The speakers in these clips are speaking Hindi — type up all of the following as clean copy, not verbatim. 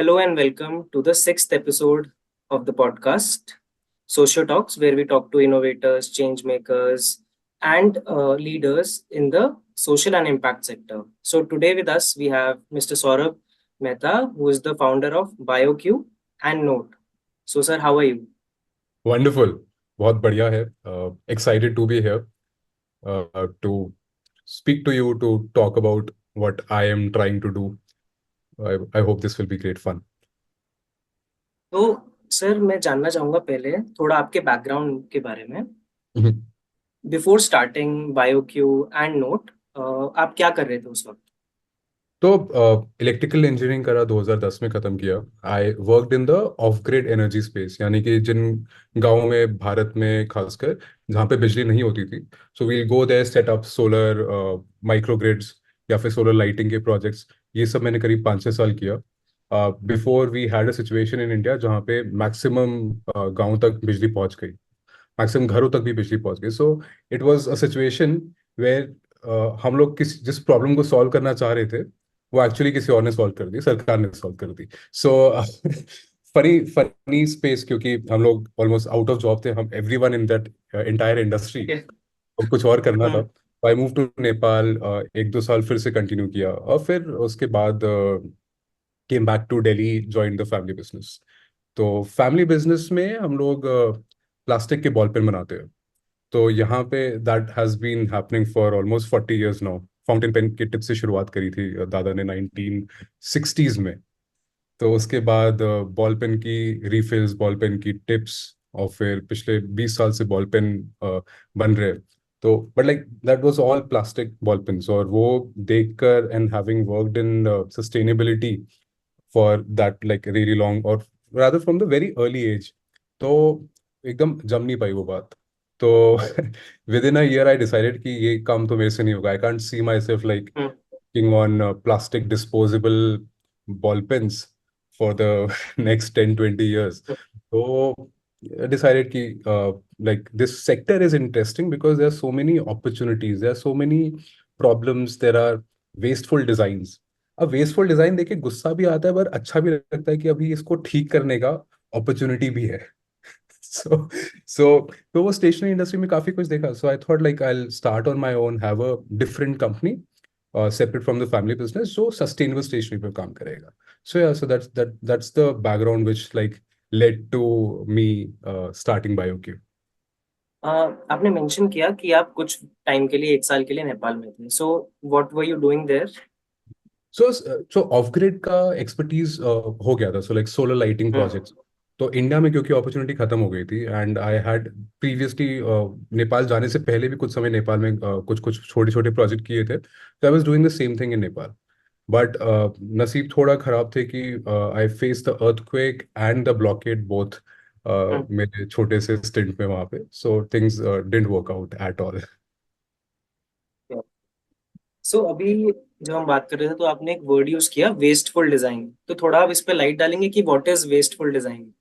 Hello and welcome to the sixth episode of the podcast, Socio Talks, where we talk to innovators, change makers, and leaders in the social and impact sector. So today with us we have Mr. Saurabh Mehta, who is the founder of BioQ and Note. So, sir, how are you? Wonderful. बहुत बढ़िया है। Excited to be here to speak to you to talk about what I am trying to do. I hope this will be great fun. तो सर, मैं जानना चाहूंगा पहले थोड़ा आपके बैकग्राउंड के बारे में। Before starting BioQ and note, आप क्या कर रहे थे उस वक्त? तो इलेक्ट्रिकल इंजीनियरिंग करा 2010 में ख़त्म किया। I worked in the of grid energy space, यानी कि जिन गांवों में भारत में खासकर जहाँ पे बिजली नहीं होती थी, so we'll go there set up solar micro grids या फिर सोलर लाइटिंग के प्रोजेक्ट्स। ये सब मैंने करीब 5-6 साल किया before we had a situation in India जहाँ पे मैक्सिमम गाँव तक बिजली पहुंच गई, मैक्सिमम घरों तक भी बिजली पहुंच गई। So it was a situation where हम लोग जिस प्रॉब्लम को सॉल्व करना चाह रहे थे वो एक्चुअली किसी और ने सॉल्व कर दी, सरकार ने सॉल्व कर दी। सो फनी फनी स्पेस, क्योंकि हम लोग ऑलमोस्ट आउट ऑफ जॉब थे, हम everyone in that entire industry. Okay. अब कुछ और करना था। हम्म। आई मूव टू नेपाल, 1-2 साल फिर से कंटिन्यू किया और फिर उसके बाद came back to Delhi, join the family business. तो फैमिली बिजनेस में हम लोग प्लास्टिक के बॉल पेन बनाते हैं। तो यहाँ पे that has been happening for almost 40 years now. Fountain pen की टिप से शुरुआत करी थी दादा ने 1960s में। तो उसके बाद बॉल पेन की रिफिल्स, बॉल पेन की टिप्स, और फिर पिछले 20 साल से बॉल पेन बन रहे हैं। तो but like that was all plastic ball pens, और वो देखकर and having worked in sustainability for that like really long, और rather from the very early age, तो एकदम जम नहीं पाई वो बात। तो within a year I decided कि ये काम तो मेरे से नहीं होगा। I can't see myself like hmm. Working on plastic disposable ball pens for the next 10-20 years। तो decided कि like this sector is interesting because there are so many opportunities, there are so many problems, there are wasteful designs। अब वेस्टफुल डिजाइन देखे गुस्सा भी आता है, पर अच्छा भी लगता है कि अभी इसको ठीक करने का अपॉर्चुनिटी भी है। सो सो तो वो स्टेशनरी इंडस्ट्री में काफी कुछ देखा। So I thought like I start on my own, have a different company separate from the family business, जो सस्टेनेबल स्टेशनरी पे काम करेगा। So yeah so that's the background which like led to me starting BioQ. आपने मेंशन किया कि आप कुछ टाइम के लिए, 1 साल के लिए नेपाल में थे। So what were you doing there? So so off grid का एक्सपर्टीज हो गया था, so like solar lighting hmm. Projects. तो इंडिया में क्योंकि अपॉर्चुनिटी खत्म हो गई थी, and I had previously Nepal जाने से पहले भी कुछ समय नेपाल में कुछ कुछ छोटे छोटे प्रोजेक्ट किए थे, तो I was doing the same thing in Nepal. But नसीब थोड़ा खराब थे कि I face the earthquake and the blockade both मेरे छोटे से स्टिंट में वहाँ पे। So things didn't work out at all. सो अभी जब हम बात कर रहे थे तो आपने एक वर्ड यूज किया, वेस्टफुल डिजाइन। तो थोड़ा आप इस पे लाइट डालेंगे कि व्हाट इज वेस्टफुल डिजाइन?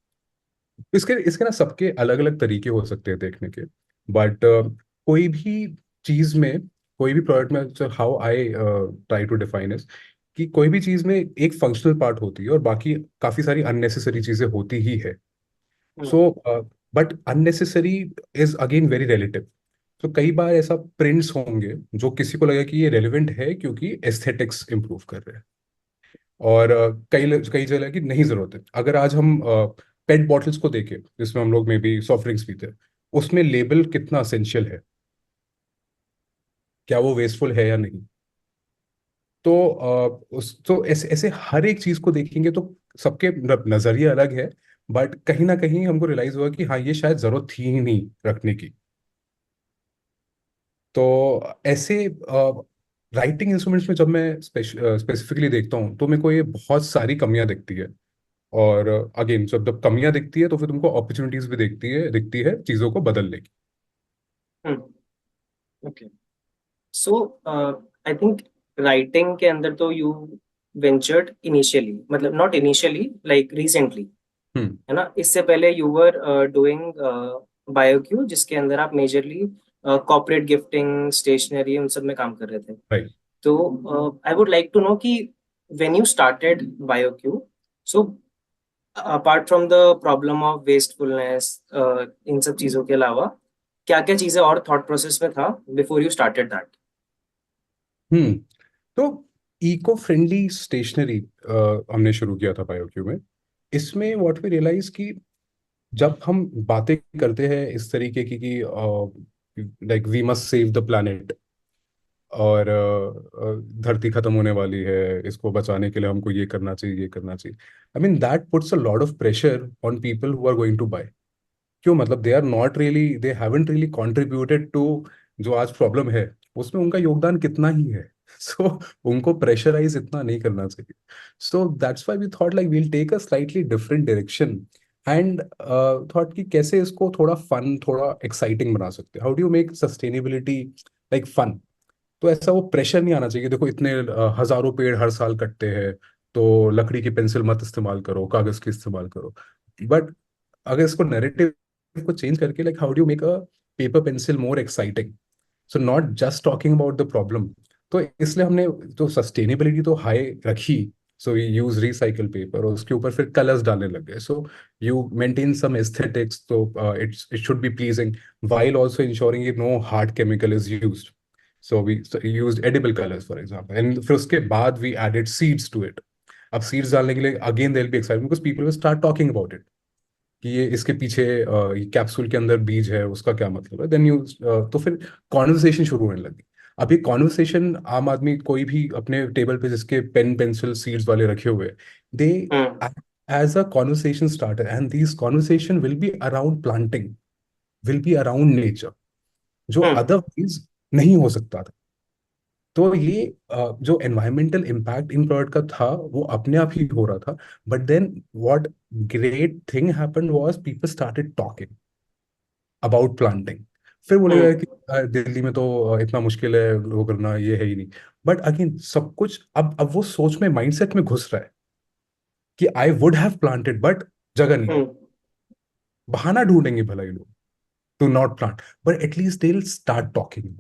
इसके इसके ना सबके अलग अलग तरीके हो सकते हैं देखने के। बट कोई भी चीज में, कोई भी प्रोडक्ट में, how I try to define is कि कोई भी चीज में एक फंक्शनल पार्ट होती है और बाकी काफी सारी अननेसेसरी चीजें होती ही है। Hmm. So but unnecessary is again very relative. तो कई बार ऐसा प्रिंट्स होंगे जो किसी को लगे कि ये रेलिवेंट है क्योंकि एस्थेटिक्स इंप्रूव कर रहे हैं, और कई कई जगह की नहीं जरूरत है। अगर आज हम पेट बॉटल्स को देखें जिसमें हम लोग में भी सॉफ्ट ड्रिंक्स पीते हैं, उसमें लेबल कितना असेंशियल है, क्या वो वेस्टफुल है या नहीं। तो तो ऐसे ऐसे हर एक चीज को देखेंगे तो सबके नजरिए अलग है। बट कहीं ना कहीं हमको रियलाइज हुआ कि हाँ, ये शायद जरूरत थी ही नहीं रखने की। तो ऐसे राइटिंग इंस्ट्रूमेंट्स में जब मैं स्पेसिफिकली देखता हूँ तो मेरे को ये बहुत सारी कमियां दिखती है। और अगेन जब कमियां दिखती है तो फिर तुमको अपॉर्चुनिटीज भी दिखती है चीजों को बदलने की। Hmm. Okay. So I think writing के अंदर तो यू वेंचर्ड इनिशियली, मतलब not initially, like recently, hmm. है ना? इससे पहले यू वर डूइंग BioQ, जिसके अंदर आप मेजरली कॉर्पोरेट गिफ्टिंग, स्टेशनरी, उन सब में काम कर रहे थे। राइट। तो I would like to know कि when you started BioQ, so apart from the problem of wastefulness, इन सब चीजों के अलावा क्या क्या चीजें और थॉट प्रोसेस में था बिफोर यू स्टार्टेड दैट? हम्म तो इको फ्रेंडली स्टेशनरी हमने शुरू किया था बायोक्यू में। इसमें व्हाट वी रियलाइज कि जब हम बातें करते हैं इस तरीके की कि like we must save the planet, और धरती खत्म होने वाली है, इसको बचाने के लिए हमको ये करना चाहिए, ये करना चाहिए। I mean that puts a lot of pressure on people who are going to buy. क्यों? मतलब they are not really, they haven't really contributed to जो आज प्रॉब्लम है, उसमें उनका योगदान कितना ही है। सो उनको प्रेशराइज इतना नहीं करना चाहिए। So that's why we thought like we'll take a slightly different direction, and thought कि कैसे इसको थोड़ा फन, थोड़ा एक्साइटिंग बना सकते हैं। How do you make sustainability like fun? तो ऐसा वो प्रेशर नहीं आना चाहिए, देखो इतने हजारों पेड़ हर साल कटते हैं, तो लकड़ी की पेंसिल मत इस्तेमाल करो, कागज की इस्तेमाल करो। बट अगर इसको नैरेटिव को चेंज करके, like how do you make a paper pencil more exciting, so not just talking about the problem. तो इसलिए हमने तो सस्टेनेबिलिटी तो हाई रखी। So we use recycle paper, और उसके ऊपर फिर कलर्स डालने लग गए। So you maintain some aesthetics, तो it should be pleasing while also ensuring no hard chemical is used. So we used edible colors, for example, and फिर उसके बाद we added seeds to it. अब सीड्स डालने के लिए again there will be excitement, because people will start talking about it कि ये इसके पीछे ये कैप्सूल के अंदर बीज है, उसका क्या मतलब है। देन यू तो फिर कॉन्वर्सेशन शुरू होने लगी। अभी कॉन्वर्सेशन आम आदमी कोई भी अपने टेबल पे जिसके पेन पेंसिल सीड्स वाले रखे हुए, they hmm. As a conversation starter, and this conversation will be around planting, will be around nature, जो हम्म। अदरवाइज नहीं हो सकता था। तो ये जो एनवायरमेंटल इम्पैक्ट इन प्रोडक्ट का था वो अपने आप ही हो रहा था। But then what great thing happened was people started talking about planting. फिर बोलेगा हम्म। कि दिल्ली में तो इतना मुश्किल है वो करना, ये है ही नहीं। बट अगेन सब कुछ अब वो सोच में, माइंडसेट में घुस रहा है कि I would have planted but जगह नहीं है। हम्म। बहाना ढूंढेंगे भला ये लोग to not plant, but at least they will start talking.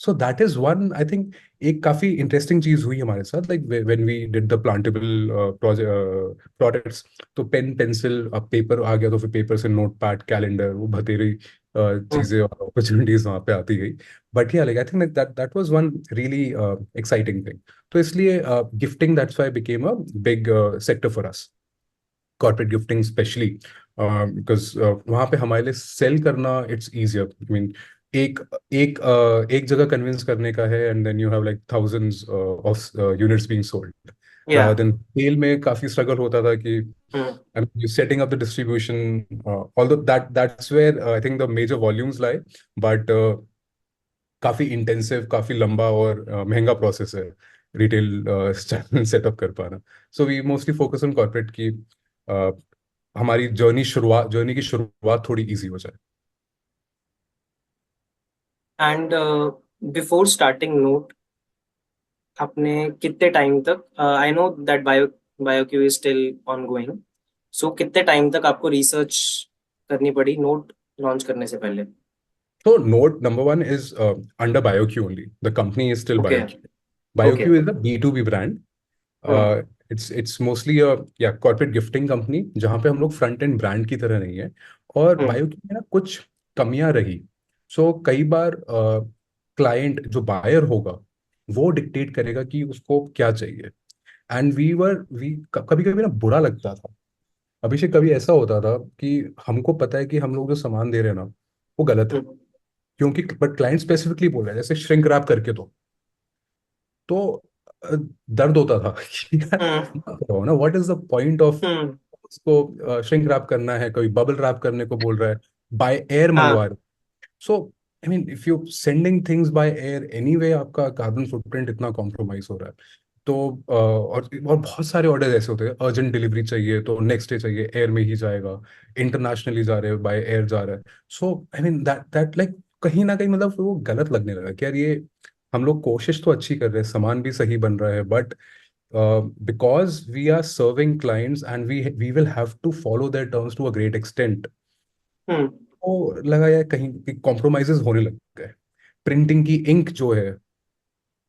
So that is one, I think, एक काफी इंटरेस्टिंग चीज हुई हमारे साथ, like when we did the plantable products. तो पेन पेंसिल, अब पेपर आ गया, तो फिर पेपर से नोट पैड, कैलेंडर, वो बतेरी हम्म। चीजें और अपॉर्चुनिटीज वहां पे आती गई। But yeah like I think that that was one really exciting thing. तो इसलिए gifting, that's why became a big sector for us, corporate gifting specially, because वहाँ पे हमारे लिए सेल करना इट्स इजियर। आई मीन एक एक एक जगह कन्विंस करने का है, and then you have like thousands of units being sold. Yeah. Rather than sale में काफी स्ट्रगल होता था कि hmm. you setting up the distribution, although that's where I think the major volumes lie, but काफी इंटेंसिव, काफी लंबा और महंगा प्रोसेस है रिटेल चैनल सेटअप कर पाना। So we mostly focus on corporate की हमारी जर्नी की शुरुआत थोड़ी इजी हो जाए। एंड बिफोर स्टार्टिंग नोट, आपने कितने टाइम तक, I know that BioQ is still ongoing, so कितने टाइम तक आपको रिसर्च करनी पड़ी नोट लॉन्च करने से पहले? So Node number one is under BioQ only. The company is still okay. BioQ. Okay. BioQ is a B2B brand. Hmm. It's mostly a corporate gifting company जहाँ पे हम लोग फ्रंट एंड ब्रांड की तरह नहीं है। और हम्म। BioQ में ना कुछ कमियां रही। सो कई बार क्लाइंट जो बायर होगा वो डिक्टेट करेगा कि उसको क्या चाहिए। एंड वी कभी कभी ना बुरा लगता था। अभिषेक, कभी ऐसा होता था कि हमको पता है कि हम लोग जो सामान दे रहे हैं ना वो गलत है, हम्म। क्योंकि बट क्लाइंट स्पेसिफिकली बोल रहा है जैसे श्रिंक रैप करके दो, तो दर्द होता था कि यार हम्म। मत करो ना, what is the point of hmm. उसको श्रिंक रैप करना है, कभी बबल रैप करने को बोल रहा है, बाय एयर मंगवा हाँ। रहे। So I mean if you sending things by air anyway, आपका कार्बन फुटप्रिंट इतना कॉम्प्रोमाइज हो रहा है। तो और बहुत सारे ऑर्डर ऐसे होते हैं, अर्जेंट डिलीवरी चाहिए तो नेक्स्ट डे चाहिए, एयर में ही जाएगा, इंटरनेशनली जा रहे हैं बाय एयर जा रहा है। So I mean that that like कहीं ना कहीं मतलब वो गलत लगने लगा कि यार ये हम लोग कोशिश तो अच्छी कर रहे हैं, सामान भी सही बन रहा है, but because we are serving clients and we will have to follow their terms to a great extent. Hmm. तो लगा यार कहीं कॉम्प्रोमाइजेस होने लग गए। प्रिंटिंग की इंक जो है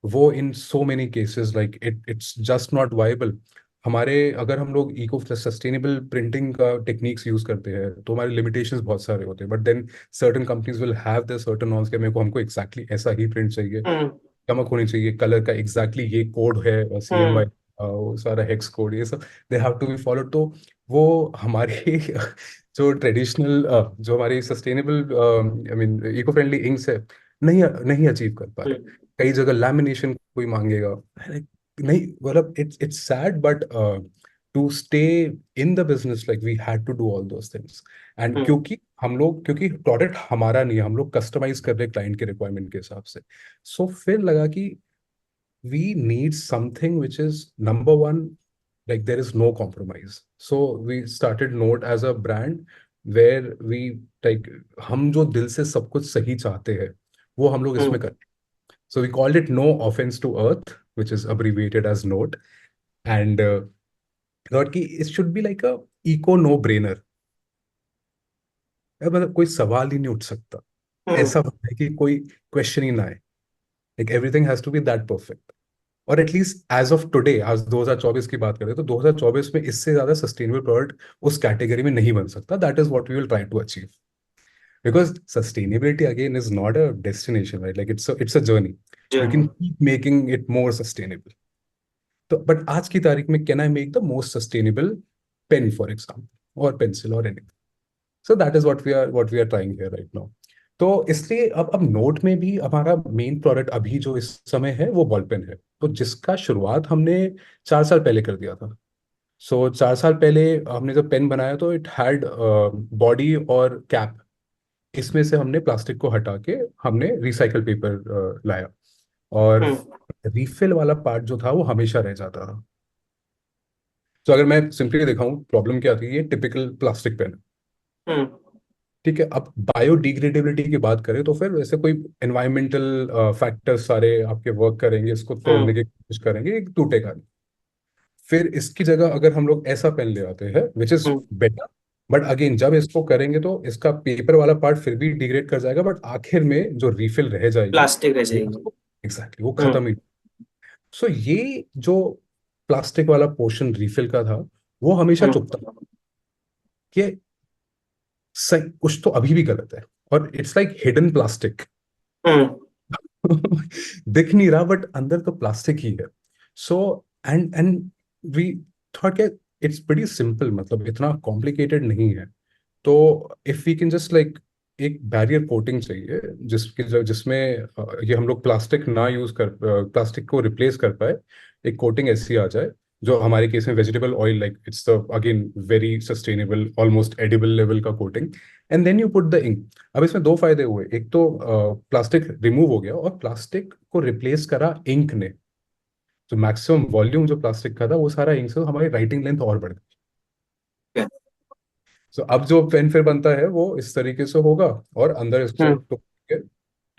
वो in so many cases like it's just not viable. हमारे अगर हम लोग इको सस्टेनेबल प्रिंटिंग का टेक्निक्स यूज करते हैं तो हमारे लिमिटेशंस बहुत सारे होते हैं, but then certain companies will have the certain norms कि मेरे को हमको एग्जैक्टली ऐसा ही प्रिंट चाहिए, हम्म। चमक होनी चाहिए, कलर का एग्जैक्टली ये कोड है, CMY, हम्म। वो सारा हेक्स कोड, ये सब they have to be followed. तो वो हमारी जो ट्रेडिशनल जो हमारी sustainable I mean eco friendly inks है, नहीं नहीं अचीव कर पा रहे। हम्म। कई जगह लैमिनेशन कोई मांगेगा, अरे नहीं, मतलब it's sad, but to stay in the business like we had to do all those things. And hmm. क्योंकि प्रोडक्ट हमारा नहीं है, हम लोग कस्टमाइज कर रहे क्लाइंट के रिक्वायरमेंट के हिसाब से। सो फिर लगा कि we need something which is number one, like there is no compromise. So we started Note as a brand where we like हम जो दिल से सब कुछ सही चाहते हैं वो हम लोग इसमें हम्म। करते हैं। So we called it No Offense to Earth, which is abbreviated as Note, and thought कि it should be like a eco no brainer। मतलब कोई सवाल ही नहीं उठ सकता, हम्म। ऐसा होता है कि कोई क्वेश्चन ही ना आए, like everything has to be that perfect। और एटलीस्ट एज ऑफ टुडे, आज 2024 की बात करें तो 2024 में इससे ज्यादा सस्टेनेबल प्रोडक्ट उस कैटेगरी में नहीं बन सकता। That is what we will try to achieve, because sustainability again is not a destination, right? Like it's a journey. You can journey. Keep making it more sustainable. तो बट आज की तारीख में can I make the most sustainable pen for example, और पेंसिल, और anything? So that is what we are trying here right now. तो इसलिए अब नोट में भी हमारा मेन प्रोडक्ट अभी जो इस समय है वो बॉल पेन है, तो जिसका शुरुआत हमने 4 साल पहले कर दिया था। सो 4 साल पहले हमने जब पेन बनाया तो इट हैड बॉडी और कैप, इसमें से हमने प्लास्टिक को हटा के हमने रिसाइकल पेपर लाया, और हम्म। रीफिल वाला पार्ट जो था वो हमेशा रह जाता था। तो अगर मैं सिंपली दिखाऊं प्रॉब्लम क्या थी, ये टिपिकल प्लास्टिक पेन, हम्म। ठीक है। अब बायोडिग्रेडेबिलिटी की बात करें तो फिर वैसे कोई एनवायरमेंटल फैक्टर्स सारे आपके वर्क करेंगे, इसको तोड़ने हम्म। की कोशिश करेंगे, ये टूटेगा नहीं। फिर इसकी जगह अगर हम लोग ऐसा पेन ले आते हैं विच is hmm. Better, but again जब इसको करेंगे तो इसका पेपर वाला पार्ट फिर भी डिग्रेड कर जाएगा, बट आखिर में जो रिफिल रह जाएगी प्लास्टिक रह वो जाएगी। एग्जैक्टली वो हम्म। खत्म ही। सो ये जो प्लास्टिक वाला पोर्शन रिफिल का था वो हमेशा चुभता हम्म। कि सही कुछ तो अभी भी गलत है, और it's like hidden plastic. Hmm. दिख नहीं रहा बट अंदर तो प्लास्टिक ही है। सो एंड वी थॉट कि इट्स प्रीटी सिंपल, मतलब इतना कॉम्प्लिकेटेड नहीं है। तो if we can just like एक बैरियर कोटिंग चाहिए जिसमें ये हम लोग प्लास्टिक ना यूज कर, प्लास्टिक को रिप्लेस कर पाए, एक कोटिंग ऐसी आ जाए जो हमारे केस में vegetable oil, like it's the again very sustainable almost edible level का coating, and then you put the ink. अब इसमें दो फायदे हुए, एक तो प्लास्टिक रिमूव हो गया और प्लास्टिक को रिप्लेस करा इंक ने। जो मैक्सिमम वॉल्यूम जो प्लास्टिक का था वो सारा इंक से हमारी राइटिंग लेंथ और बढ़ गई। सो अब जो पेन फिर बनता है वो इस तरीके से होगा, और अंदर इसको हम्म।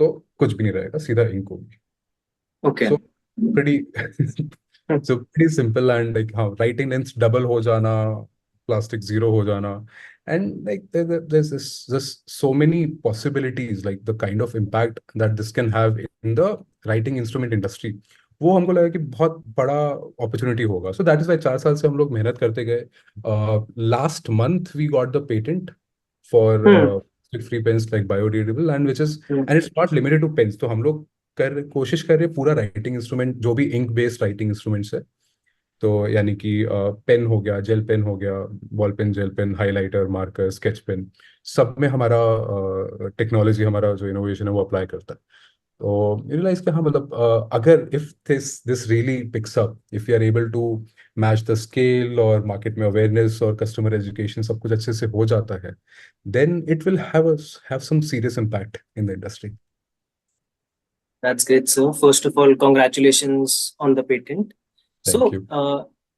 तो कुछ भी नहीं रहेगा, सीधा इंक होगी। Okay. So pretty so pretty simple, and like हाँ, writing length डबल हो जाना, प्लास्टिक जीरो हो जाना, and like there's just so many possibilities, like the kind of impact that this can have in the writing instrument industry, वो हमको लगा कि बहुत बड़ा अपॉर्चुनिटी होगा। सो दैट इज वाई 4 साल से हम लोग मेहनत करते गए। Last month we got the patent for hmm. Free pens like biodegradable, and which is hmm. And it's not limited to pens. तो हम लोग कोशिश कर रहे हैं पूरा राइटिंग इंस्ट्रूमेंट जो भी इंक बेस्ड राइटिंग इंस्ट्रूमेंट्स है, तो यानी कि पेन हो गया, जेल पेन हो गया, ball pen, gel pen, highlighter, marker, sketch pen, सब में हमारा टेक्नोलॉजी, हमारा जो इनोवेशन है वो अप्लाई करता है। तो रियलाइज कि हाँ, मतलब अगर if this really picks up, if you are able to match the scale और मार्केट में अवेयरनेस और कस्टमर एजुकेशन सब कुछ अच्छे से हो जाता है, then it will have some serious impact in the industry. That's great. So, first of all, congratulations on the patent. Thank So, you.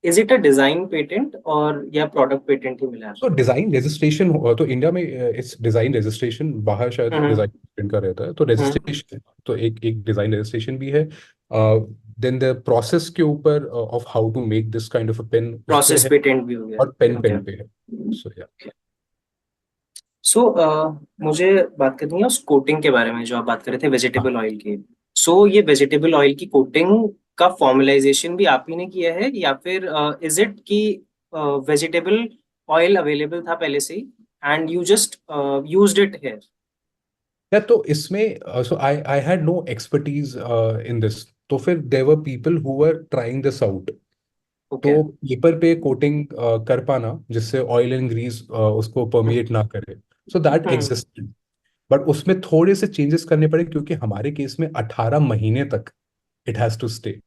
is it a design patent or या product patent ही मिला है तो आपको? डिजाइन रजिस्ट्रेशन, तो इंडिया में इट्स डिजाइन रजिस्ट्रेशन, बाहर शायद हम्म। डिजाइन का रहता है। तो हम्म। रजिस्ट्रेशन, तो एक एक डिजाइन रजिस्ट्रेशन भी है। देन द प्रोसेस के ऊपर of how to make this kind of a pen उस पे प्रोसेस है, पेटेंट भी हो गया। और पेन ओके। पेन पे है। सो या सो मुझे बात करनी है उस कोटिंग के बारे में जो आप बात कर रहे थे वेजिटेबल ऑयल की। सो ये वेजिटेबल ऑयल की कोटिंग का फॉर्मलाइजेशन भी आप ही ने किया है, या फिर इज इट कि वेजिटेबल ऑयल अवेलेबल था पहले से ही and you just used it here? या तो इसमें so I I had no expertise in this, तो फिर there were people who were trying this out. Okay. तो पेपर पे कोटिंग कर पाना जिससे ऑयल एंड ग्रीस उसको परमिएट ना करे, so that hmm. Existed. But उसमें थोड़े से चेंजेस करने पड़े क्योंकि हमारे केस में 18 महीने तक इट हैज टू स्टे।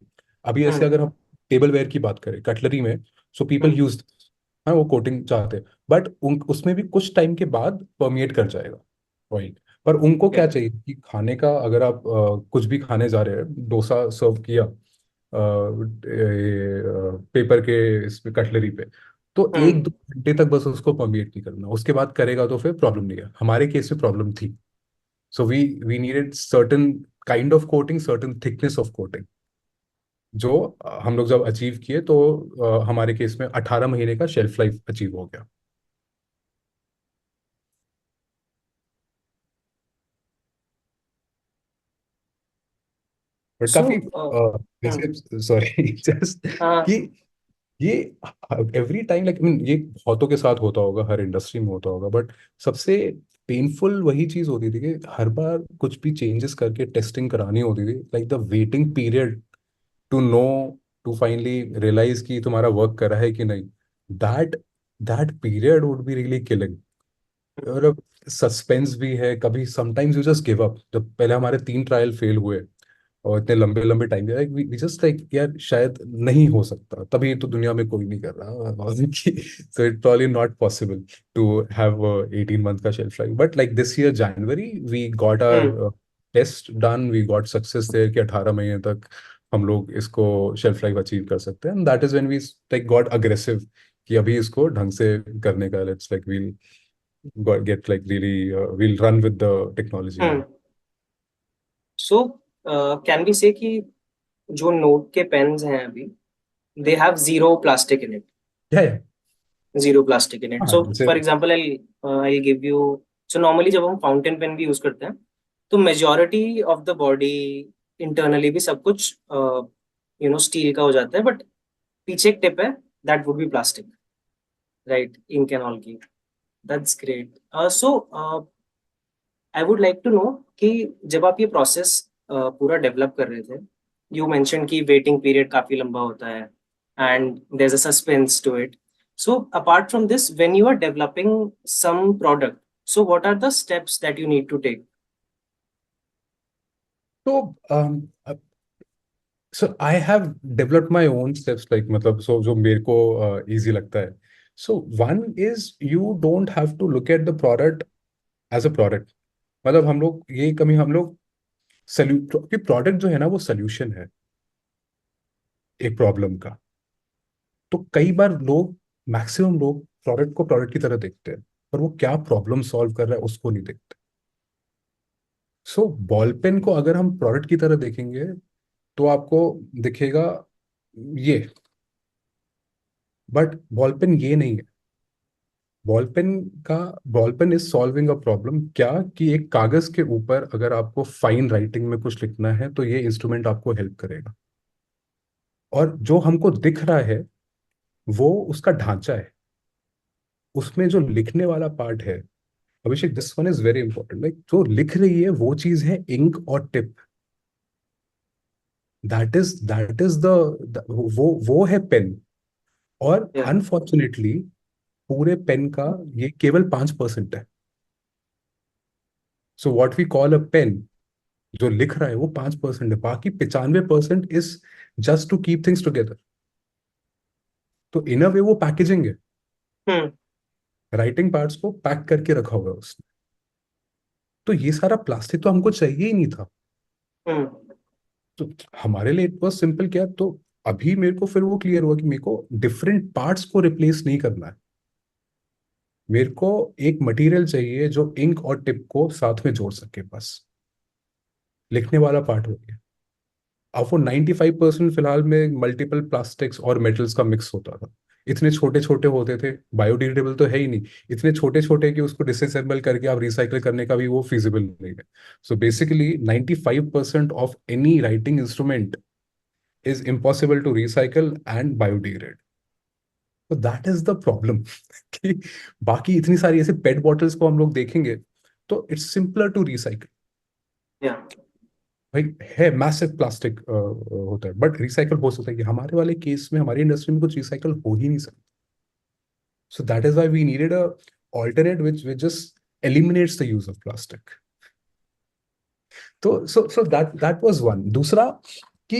अभी ऐसे हम्म। अगर हम टेबल वेयर की बात करें कटलरी में, सो पीपल हम्म। यूज, हाँ वो कोटिंग चाहते हैं, बट उसमें भी कुछ टाइम के बाद परमिएट कर जाएगा ऑयल। पर उनको ओके। क्या चाहिए कि खाने का अगर आप कुछ भी खाने जा रहे हैं, डोसा सर्व किया पेपर के इसमें कटलरी पे, तो एक हम्म। दो घंटे तक बस उसको परमिएट नहीं करना, उसके बाद करेगा तो फिर प्रॉब्लम नहीं है। हमारे केस में प्रॉब्लम थी, so we needed certain kind of coating, certain thickness of coating, जो हम लोग जब अचीव किए तो हमारे केस में 18 महीने का शेल्फ लाइफ अचीव हो गया। बट सो काफी वैसे सॉरी जस्ट कि ये एवरी टाइम लाइक मीन ये बहुतों के साथ होता होगा, हर इंडस्ट्री में होता होगा, बट सबसे पेनफुल वही चीज होती थी कि हर बार कुछ भी चेंजेस करके टेस्टिंग करानी होती थी, like the waiting period to know, to finally realise कि तुम्हारा वर्क करा है कि नहीं, that that period would be really killing. और अब सस्पेंस भी है, कभी sometimes you just give up. जब पहले हमारे 3 ट्रायल फेल हुए और इतने लंबे लंबे टाइम के, वी जस्ट लाइक यार शायद नहीं हो सकता, तभी तो दुनिया में कोई नहीं कर रहा so it probably not possible to have 18 month का shelf life. But like this year January we got our test done, we got success there कि 18 महीने तक हम लोग इसको शेल्फ लाइफ अचीव कर सकते हैं। And that is when we like got aggressive कि अभी इसको ढंग से करने का, let's like we'll get like really we'll run with the technology now. So can be say कि जो नोट के पेन्स हैं अभी, they have zero plastic in it? Yeah, yeah. Zero plastic in it. हाँ सो जैसे for example I give you, so normally जब हम फाउंटेन पेन भी यूज करते हैं तो majority of the body internally भी सब कुछ स्टील का हो जाता है, बट पीछे एक टिप है, that would be plastic, right? Ink and all की। That's great. So I would like to know कि जब आप ये प्रोसेस पूरा डेवलप कर रहे थे, यू मेंशन कि वेटिंग पीरियड काफी लंबा होता है and there is a suspense to it. So apart from this, when you are developing some product, so what are the steps that you need to take? तो so I have developed my own steps like, मतलब सो जो मेरे को इजी लगता है। So one is you don't have to look at the product as a product. मतलब हम लोग ये कभी हम लोग कि प्रोडक्ट जो है ना वो सोल्यूशन है एक प्रॉब्लम का। तो कई बार लोग, मैक्सिमम लोग प्रोडक्ट को प्रोडक्ट की तरह देखते हैं, पर वो क्या प्रॉब्लम सॉल्व कर रहा है उसको नहीं देखते। सो बॉल पेन को अगर हम प्रोडक्ट की तरह देखेंगे तो आपको दिखेगा ये, बट बॉल पेन ये नहीं है। बॉल पेन का ball pen is solving a problem, क्या कि एक कागज के ऊपर अगर आपको फाइन राइटिंग में कुछ लिखना है तो ये इंस्ट्रूमेंट आपको हेल्प करेगा। और जो हमको दिख रहा है वो उसका ढांचा है, उसमें जो लिखने वाला पार्ट है। Abhishek this one is very important, like जो लिख रही है वो चीज है इंक और टिप, दैट इज द वो है पेन। और या। अनफॉर्चुनेटली पूरे पेन का ये केवल 5% है। So what we call a pen, जो लिख रहा है वो 5% है, बाकी 95% is just to keep things together. तो इन अ वे वो पैकेजिंग है, हम्म। राइटिंग पार्ट्स को पैक करके रखा हुआ है उसने। तो ये सारा प्लास्टिक तो हमको चाहिए ही नहीं था। हम्म। तो हमारे लिए इट वॉज सिंपल क्या, तो अभी मेरे को फिर वो क्लियर हुआ कि मेरे को डिफरेंट पार्ट्स को रिप्लेस नहीं करना है। मेरे को एक मटेरियल चाहिए जो इंक और टिप को साथ में जोड़ सके, बस लिखने वाला पार्ट हो गया। अब वो 95% फिलहाल में मल्टीपल प्लास्टिक्स और मेटल्स का मिक्स होता था। इतने छोटे छोटे होते थे, बायोडिग्रेडेबल तो है ही नहीं, इतने छोटे छोटे कि उसको डिसअसेंबल करके आप रिसाइकल करने का भी वो फिजिबल नहीं है। So basically 95% of any writing instrument is impossible to recycle and biodegrade. तो दैट इज द प्रॉब्लम कि बाकी इतनी सारी ऐसे पेट बॉटल्स को हम लोग देखेंगे तो इट्स सिंपलर टू रिसाइकल. या भाई है मैसिव प्लास्टिक होता है बट रिसाइकल हो सकता है कि हमारे वाले केस में हमारी इंडस्ट्री में कुछ रिसाइकल हो ही नहीं सकता. So that is why we needed a alternate which just eliminates the use of plastic. तो so that was one. दूसरा कि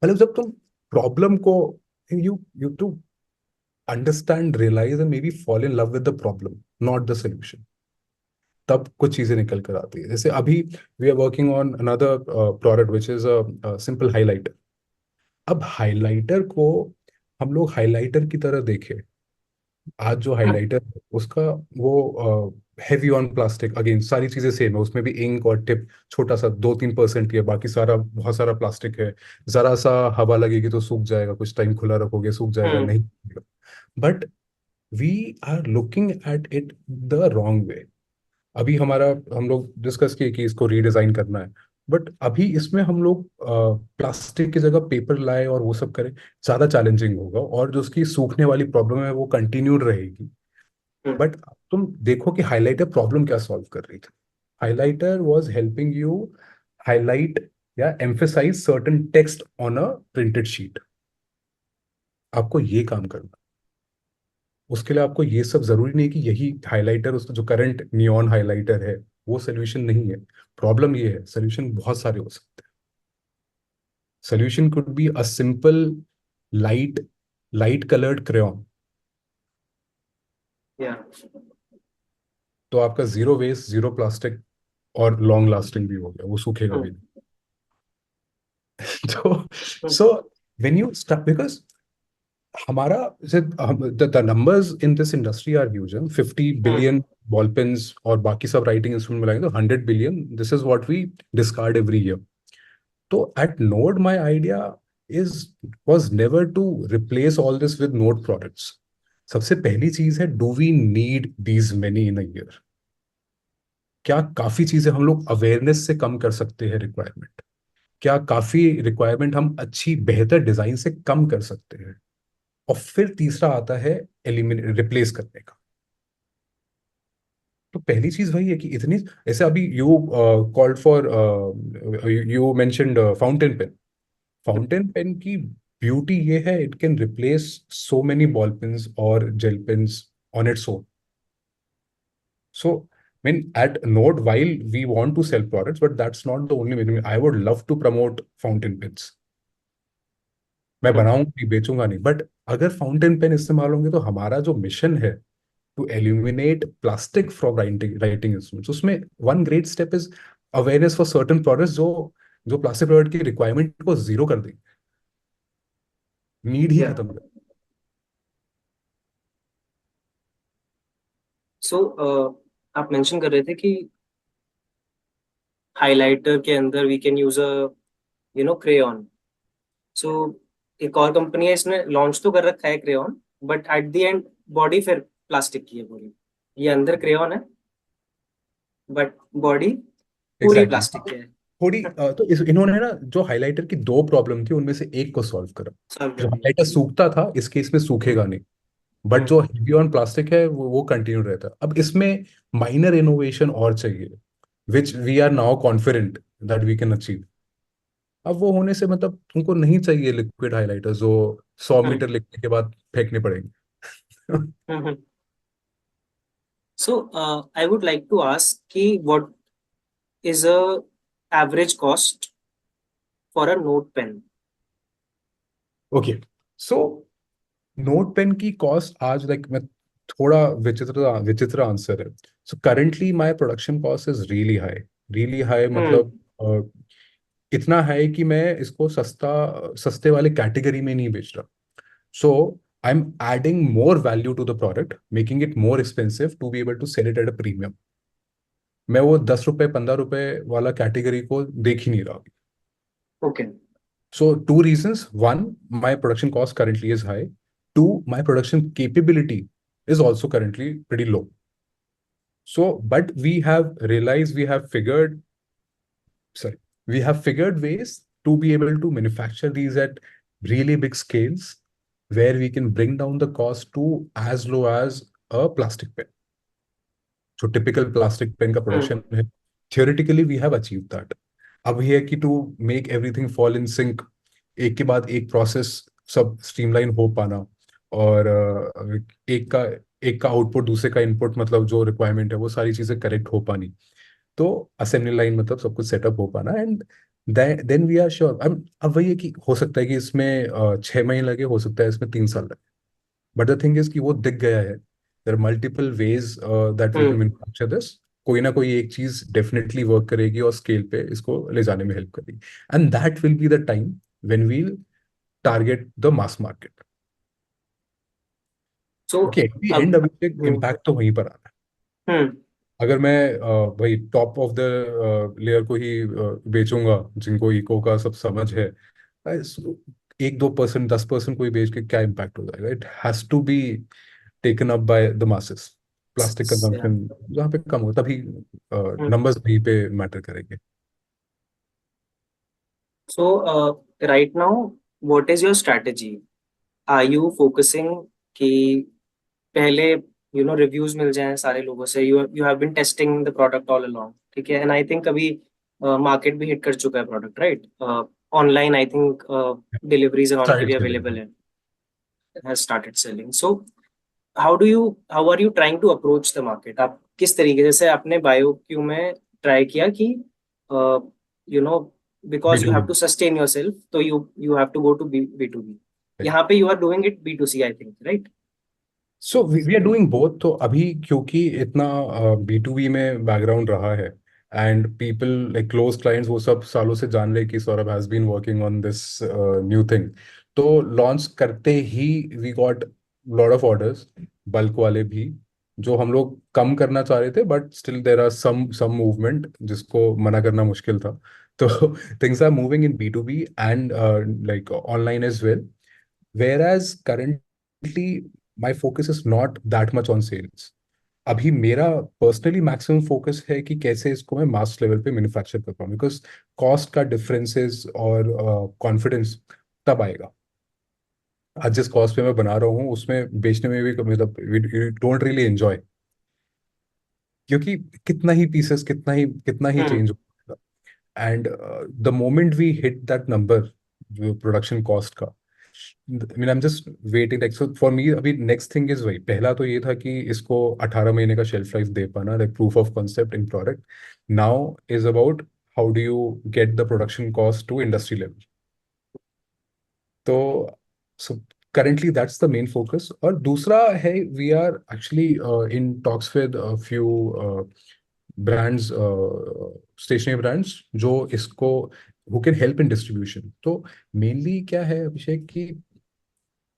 मतलब जब तुम प्रॉब्लम को you to understand, realize and maybe fall in love with the problem, not the solution, तब कुछ चीजें निकल कर आती है. जैसे अभी we are working on another product which is a simple highlighter. अब हाइलाइटर को हम लोग हाइलाइटर की तरह देखें. आज जो हाइलाइटर उसका वो हैवी ऑन प्लास्टिक, अगेन सारी चीजें सेम है, उसमें भी इंक और टिप छोटा सा 2-3% ही है, बाकी सारा बहुत सारा प्लास्टिक है. जरा सा हवा लगेगी तो सूख जाएगा, कुछ टाइम खुला रखोगे सूख जाएगा, नहीं. But we are looking at it the wrong way. अभी हमारा हम लोग डिस्कस किए कि इसको रीडिजाइन करना है, बट अभी इसमें हम लोग प्लास्टिक की जगह पेपर लाए और वो सब करें, ज्यादा चैलेंजिंग होगा और जो उसकी सूखने वाली प्रॉब्लम है वो कंटिन्यूड रहेगी. बट तुम देखो कि हाइलाइटर प्रॉब्लम क्या सॉल्व कर रही थी. Highlighter was helping you highlight या emphasise certain text on a printed sheet. आपको ये काम करना. उसके लिए आपको ये सब जरूरी नहीं कि यही हाइलाइटर, उसका जो करंट नियॉन हाइलाइटर है वो सोल्यूशन नहीं है. प्रॉब्लम ये है, सोल्यूशन बहुत सारे हो सकते हैं. Solution could be a simple light light coloured crayon. या तो आपका जीरो वेस्ट, जीरो प्लास्टिक और लॉन्ग लास्टिंग भी हो गया, वो सूखेगा भी नहीं. तो so when you start, because हमारा the numbers in this industry are huge. 50 billion ball pens और बाकी सब राइटिंग इंस्ट्रूमेंट मिलाएंगे तो 100 billion. This is what we discard every year. तो at Node my idea is was never to replace all this with Node products. सबसे पहली चीज है, do we need these many in a year. क्या काफी चीजें हम लोग अवेयरनेस से कम कर सकते हैं रिक्वायरमेंट. क्या काफी रिक्वायरमेंट हम अच्छी बेहतर डिजाइन से कम कर सकते हैं. और फिर तीसरा आता है एलिमिनेट, रिप्लेस करने का. तो पहली चीज वही है कि इतनी, ऐसे अभी you called for, you mentioned fountain pen. Fountain pen की ब्यूटी ये है, it can replace so many ball pens और gel pens on its own. So mean at Node, while we want to sell products, but that's not the only way. I would love to promote fountain pens. मैं बनाऊंगा नहीं, बेचूंगा नहीं, बट अगर फाउंटेन पेन इस्तेमाल होंगे तो हमारा जो मिशन है to eliminate plastic from writing instruments, उसमें one great step is awareness for certain products जो जो प्लास्टिक प्रोडक्ट की रिक्वायरमेंट को जीरो कर देंगे, नीड ही या खत्म कर. सो आप मेंशन कर रहे थे कि हाइलाइटर के अंदर we can use a crayon. So एक और कंपनी है, इसने लॉन्च तो कर रखा है crayon, but at the and body फिर प्लास्टिक की है पूरी. ये अंदर क्रेयॉन है बट बॉडी पूरी एग्जैक्टली प्लास्टिक की है. थोड़ी तो इन्होंने ना जो हाइलाइटर की दो प्रॉब्लम थी उनमें से एक को सॉल्व करा. सब जो कर दिया. हाइलाइटर सूखता था इस केस में सूखेगा नहीं, बट जो हम्म. हेवी ऑन प्लास्टिक है वो कंटिन्यू रहता है. अब इसमें माइनर इनोवेशन और चाहिए which we are now confident that we can achieve. अब वो होने से मतलब तुमको नहीं चाहिए लिक्विड हाइलाइटर जो 100 मीटर हम्म. लिखने के बाद फेंकने पड़ेंगे. Hmm. So I would like to ask कि what is a average cost for a note pen. Okay, so note pen की कॉस्ट आज, लाइक मैं थोड़ा विचित्र विचित्र आंसर है. So currently my production cost is really high. Really high hmm. मतलब इतना है कि मैं इसको सस्ते वाले कैटेगरी में नहीं बेच रहा. So I am adding more value to the product, making it more expensive to be able to sell it at a premium. मैं वो 10 रुपए 15 रुपए वाला कैटेगरी को देख ही नहीं रहा. Okay. So two reasons. One, my production cost currently is high. Two, my production capability is also currently pretty low. So, but we have realized, we have figured, sorry, we have figured ways to be able to manufacture these at really big scales, where we can bring down the cost to as low as a plastic pen. जो टिपिकल प्लास्टिक पेन का Hmm. प्रोडक्शन है, theoretically we have achieve that. अब ये है कि to make everything fall in sync, एक के बाद एक प्रोसेस सब स्ट्रीमलाइन हो पाना, और एक का आउटपुट दूसरे का इनपुट, मतलब जो रिक्वायरमेंट है वो सारी चीजें करेक्ट हो पानी, तो असेंबली लाइन मतलब सब कुछ सेटअप हो पाना, and then we are sure. अब वही है कि हो सकता है कि इसमें 6 महीने लगे, हो सकता है इसमें 3 साल लगे, बट द थिंग इज कि वो दिख गया है. There are multiple ways that we can Hmm. Manufacture this. कोई ना कोई एक चीज डेफिनेटली वर्क करेगी और स्केल पे इसको ले जाने में हेल्प करेगी, and that will be the time when we'll target the mass market. So क्योंकि एट द अब एंड अभी Hmm. इम्पैक्ट तो वहीं पर आना है. Hmm. अगर मैं भाई टॉप ऑफ द लेयर को ही बेचूंगा, जिनको इको का सब समझ है, 1-2%, 10% कोई बेच के क्या इम्पैक्ट हो जाएगा. It has to be taken up by the masses. Plastic Yeah. Consumption जहाँ पे कम हो, तभी Hmm. नंबर्स वहीं पे मैटर करेंगे. So right now, what is your strategy? Are you focusing कि पहले रिव्यूज मिल जाएं सारे लोगों से? You have been testing the product all along, ठीक है, एंड आई थिंक अभी मार्केट भी हिट कर चुका है product, right? Online I think deliveries and all के Started भी selling. अवेलेबल है, has started selling. So how are you trying to approach the market? आप किस तरीके, जैसे आपने बायोक्यू में ट्राई किया कि you know because you have B2B. To sustain your self, तो you have to go to B to B. Right. यहाँ पे you are doing it B to C, I think, right? So we are doing both. तो अभी क्योंकि इतना B2B में बैकग्राउंड रहा है, and people like close clients वो सब सालों से जान रहे कि Saurabh has been working on this new thing. तो लॉन्च करते ही we got lot of orders, bulk वाले भी, जो हम लोग कम करना चाह रहे थे, but still there are some movement जिसको मना करना मुश्किल था. तो things are moving in B2B and like online as well. Whereas currently my focus is not that much on sales. अभी मेरा पर्सनली मैक्सिमम फोकस है कि कैसे इसको मैं मास लेवल पे मैन्युफैक्चर कर पाऊँ, बिकॉज कॉस्ट का डिफरेंसेस और कॉन्फिडेंस तब आएगा. आज जिस कॉस्ट पे मैं बना रहा हूँ उसमें बेचने में भी मतलब डोंट रियली एंजॉय, क्योंकि कितना ही हम्म. चेंज होगा. And the moment we hit that number, जो प्रोडक्शन कॉस्ट का, I mean, I'm just waiting. Like, so for me, अभी next thing is वही. पहला तो ये था कि इसको 18 महीने का शेल्फ लाइफ दे पाना, like proof of concept in product. Now is about how do you get the production cost to industry level. तो so currently that's the main focus. और दूसरा है, we are actually in talks with a few brands, stationery brands, जो इसको who can help in distribution. तो mainly क्या है अभिषेक कि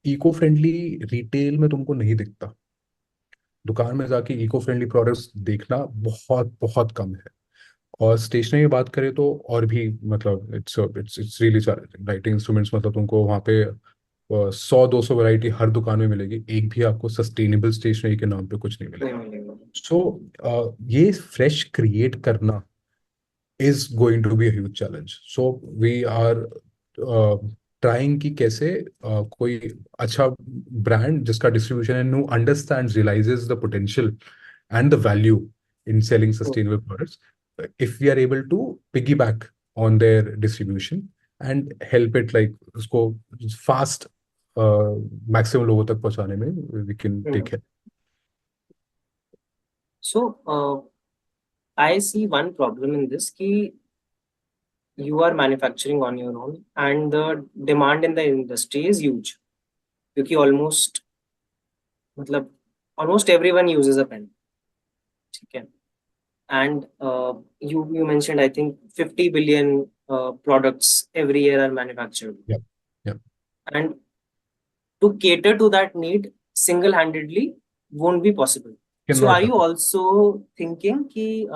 इको फ्रेंडली रिटेल में तुमको नहीं दिखता. दुकान में जाके इको फ्रेंडली प्रोडक्ट्स देखना बहुत बहुत कम है. और स्टेशनरी की बात करें तो और भी, मतलब it's really challenging. Writing instruments, मतलब तुमको वहाँ पे 100-200 वैरायटी हर दुकान में मिलेगी, एक भी आपको सस्टेनेबल स्टेशनरी के नाम पे कुछ नहीं नहीं मिलेगा. मिलेगा. सो ये फ्रेश क्रिएट करना is going to be a huge challenge. So we are trying कि कैसे कोई अच्छा brand जिसका distribution है, who understands, realizes the potential and the value in selling sustainable products, if we are able to piggyback on their distribution and help it like उसको fast maximum लोगों तक पहुंचाने में we can take help. So I see one problem in this कि you are manufacturing on your own and the demand in the industry is huge, क्योंकि मतलब almost everyone uses a pen, ठीक है, and you mentioned I think 50 billion products every year are manufactured, Yeah, yeah. and to cater to that need single-handedly won't be possible. So Cannot are you happen. also thinking कि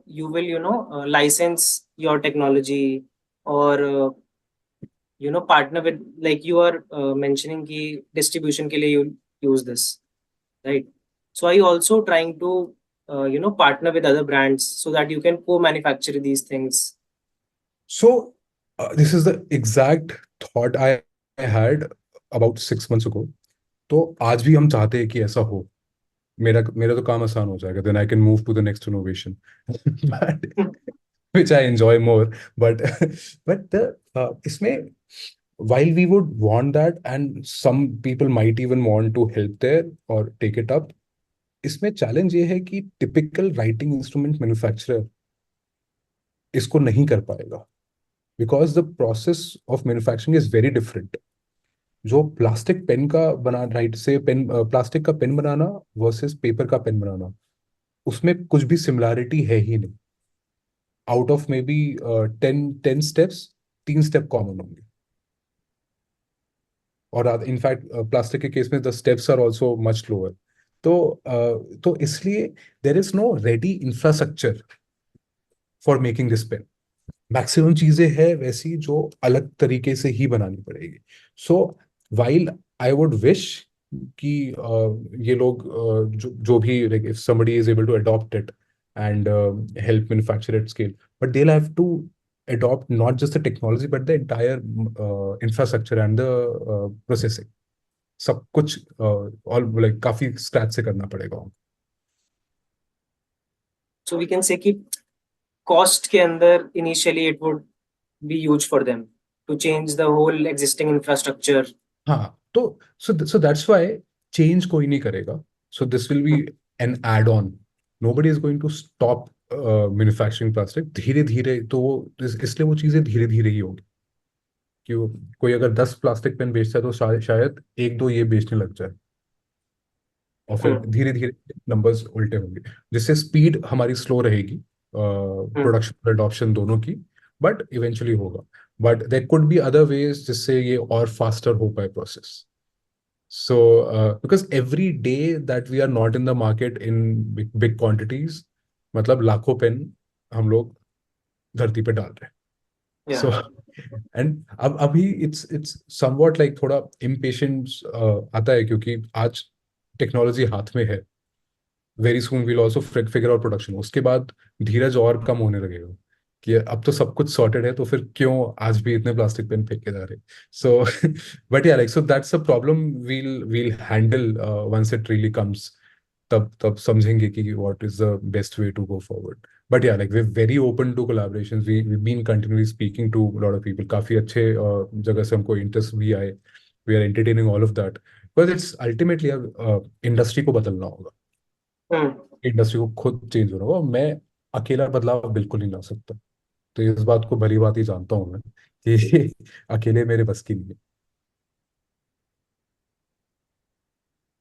you will license your technology or partner with, like you are mentioning कि distribution के लिए you use this, right? So are you also trying to partner with other brands so that you can co-manufacture these things? So This is the exact thought I had about 6 months ago. तो आज भी हम चाहते हैं कि ऐसा हो. मेरा मेरा तो काम आसान हो जाएगा. Then I can move to the next innovation. But which I enjoy more. But but the इसमें, while we would want that and some people might even want to help there or take it up, इसमें चैलेंज ये है कि टिपिकल राइटिंग इंस्ट्रूमेंट मैन्युफैक्चरर इसको नहीं कर पाएगा, because the process of manufacturing is very different. जो प्लास्टिक पेन का बना राइट से पेन प्लास्टिक का पेन बनाना वर्सेस पेपर का पेन बनाना, उसमें कुछ भी सिमिलैरिटी है ही नहीं. Out of maybe 10 steps, 3 step common होंगे. और इनफैक्ट प्लास्टिक के केस में the steps are also much lower. तो इसलिए there is no ready infrastructure for making this pen. Maximum चीजें हैं वैसी जो अलग तरीके से ही बनानी पड़ेगी. So while I would wish कि ये लोग जो भी, like if somebody is able to adopt it and help manufacture at scale, but they'll have to adopt not just the technology but the entire infrastructure and the processing. सब कुछ all like काफी स्क्रैच से करना पड़ेगा. So we can say कि cost के अंदर initially it would be huge for them to change the whole existing infrastructure. हाँ, तो so that's why change कोई नहीं करेगा. So this will be an add-on. Nobody is going to stop manufacturing plastic. धीरे धीरे तो इसलिए वो चीजें धीरे धीरे ही होगी. कि कोई अगर 10 प्लास्टिक पेन बेचता है तो शायद एक दो ये बेचने लग जाए, और फिर धीरे धीरे नंबर्स उल्टे होंगे, जिससे स्पीड हमारी स्लो रहेगी, प्रोडक्शन और अडॉप्शन दोनों की. बट इवेंचुअली होगा. But there could be other ways जिससे ये और फास्टर हो पाए process. So because every day that we are not in the market in big quantities, मतलब लाखों पेन हम लोग धरती पे डाल रहे हैं. सो एंड अब अभी इट्स समवॉट लाइक थोड़ा इम्पेशेंस आता है, क्योंकि आज टेक्नोलॉजी हाथ में है. Very soon we'll also figure out production. उसके बाद धीरज और कम होने लगेगा कि अब तो सब कुछ सॉर्टेड है, तो फिर क्यों आज भी इतने प्लास्टिक पेन फेंके जा रहे. So but yeah like so that's a problem we'll handle once it really comes. तब समझेंगे कि what is the best way to go forward. But yeah like we very open to collaborations. We been continuously speaking to lot of people. काफी अच्छे जगह से हमको इंटरेस्ट भी आए. We are entertaining all of that, because it's ultimately industry को बदलना होगा. इंडस्ट्री को खुद चेंज होना होगा. मैं अकेला बदलाव बिल्कुल नहीं ला सकता. तो इस बात को भली बात ही जानता हूँ मैं कि अकेले मेरे बस की नहीं है.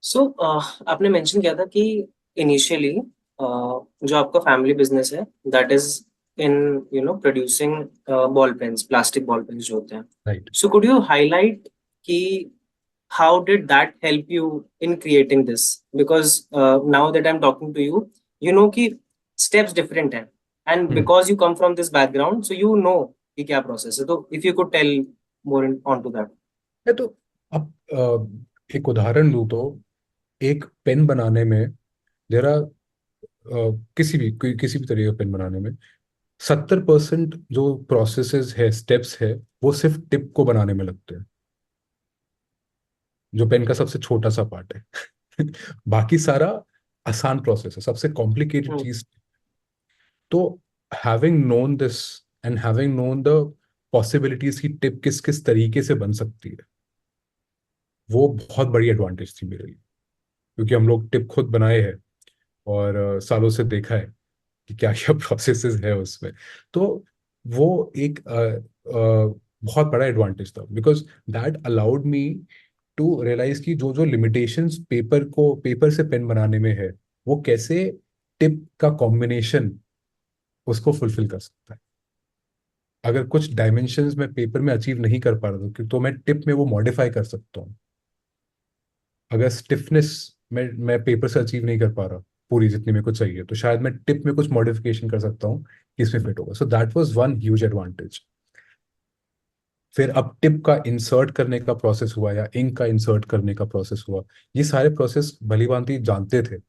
सो आपने मेंशन किया था कि इनिशियली जो आपका फैमिली बिजनेस है that is in producing ball pens, plastic ball pens जो होते हैं. Right. So could you highlight कि how did that help you in creating this? Because now that I'm talking to you, you know कि steps different हैं, and because you come from this background, so you know कि क्या process है. तो if you could tell more onto that. तो अब एक उदाहरण दूं तो एक पेन बनाने में जरा किसी भी तरीके का पेन बनाने में 70% जो प्रोसेसेस है, स्टेप्स है, वो सिर्फ टिप को बनाने में लगते हैं, जो पेन का सबसे छोटा सा पार्ट है. बाकी सारा आसान प्रोसेस है. सबसे कॉम्प्लिकेटेड चीज. तो having known this and having known the possibilities की टिप किस किस तरीके से बन सकती है, वो बहुत बड़ी एडवांटेज थी मेरे लिए. क्योंकि हम लोग टिप खुद बनाए हैं और सालों से देखा है कि क्या क्या प्रोसेसेस है उसमें. तो वो एक बहुत बड़ा एडवांटेज था, because that allowed me to realise कि जो जो लिमिटेशंस पेपर से पेन बनाने में है, वो कैसे टिप का कॉम्बिनेशन उसको फुलफिल कर सकता है. अगर कुछ डायमेंशंस मैं पेपर में अचीव नहीं कर पा रहा हूँ तो मैं टिप में वो मॉडिफाई कर सकता हूँ. अगर स्टिफनेस मैं पेपर से अचीव नहीं कर पा रहा पूरी जितनी मेरे को चाहिए, तो शायद मैं टिप में कुछ मॉडिफिकेशन कर सकता हूँ कि इसमें फिट होगा. सो that was one huge advantage. फिर अब टिप का इंसर्ट करने का प्रोसेस हुआ या इंक का इंसर्ट करने का प्रोसेस हुआ, ये सारे प्रोसेस भली भांति जानते थे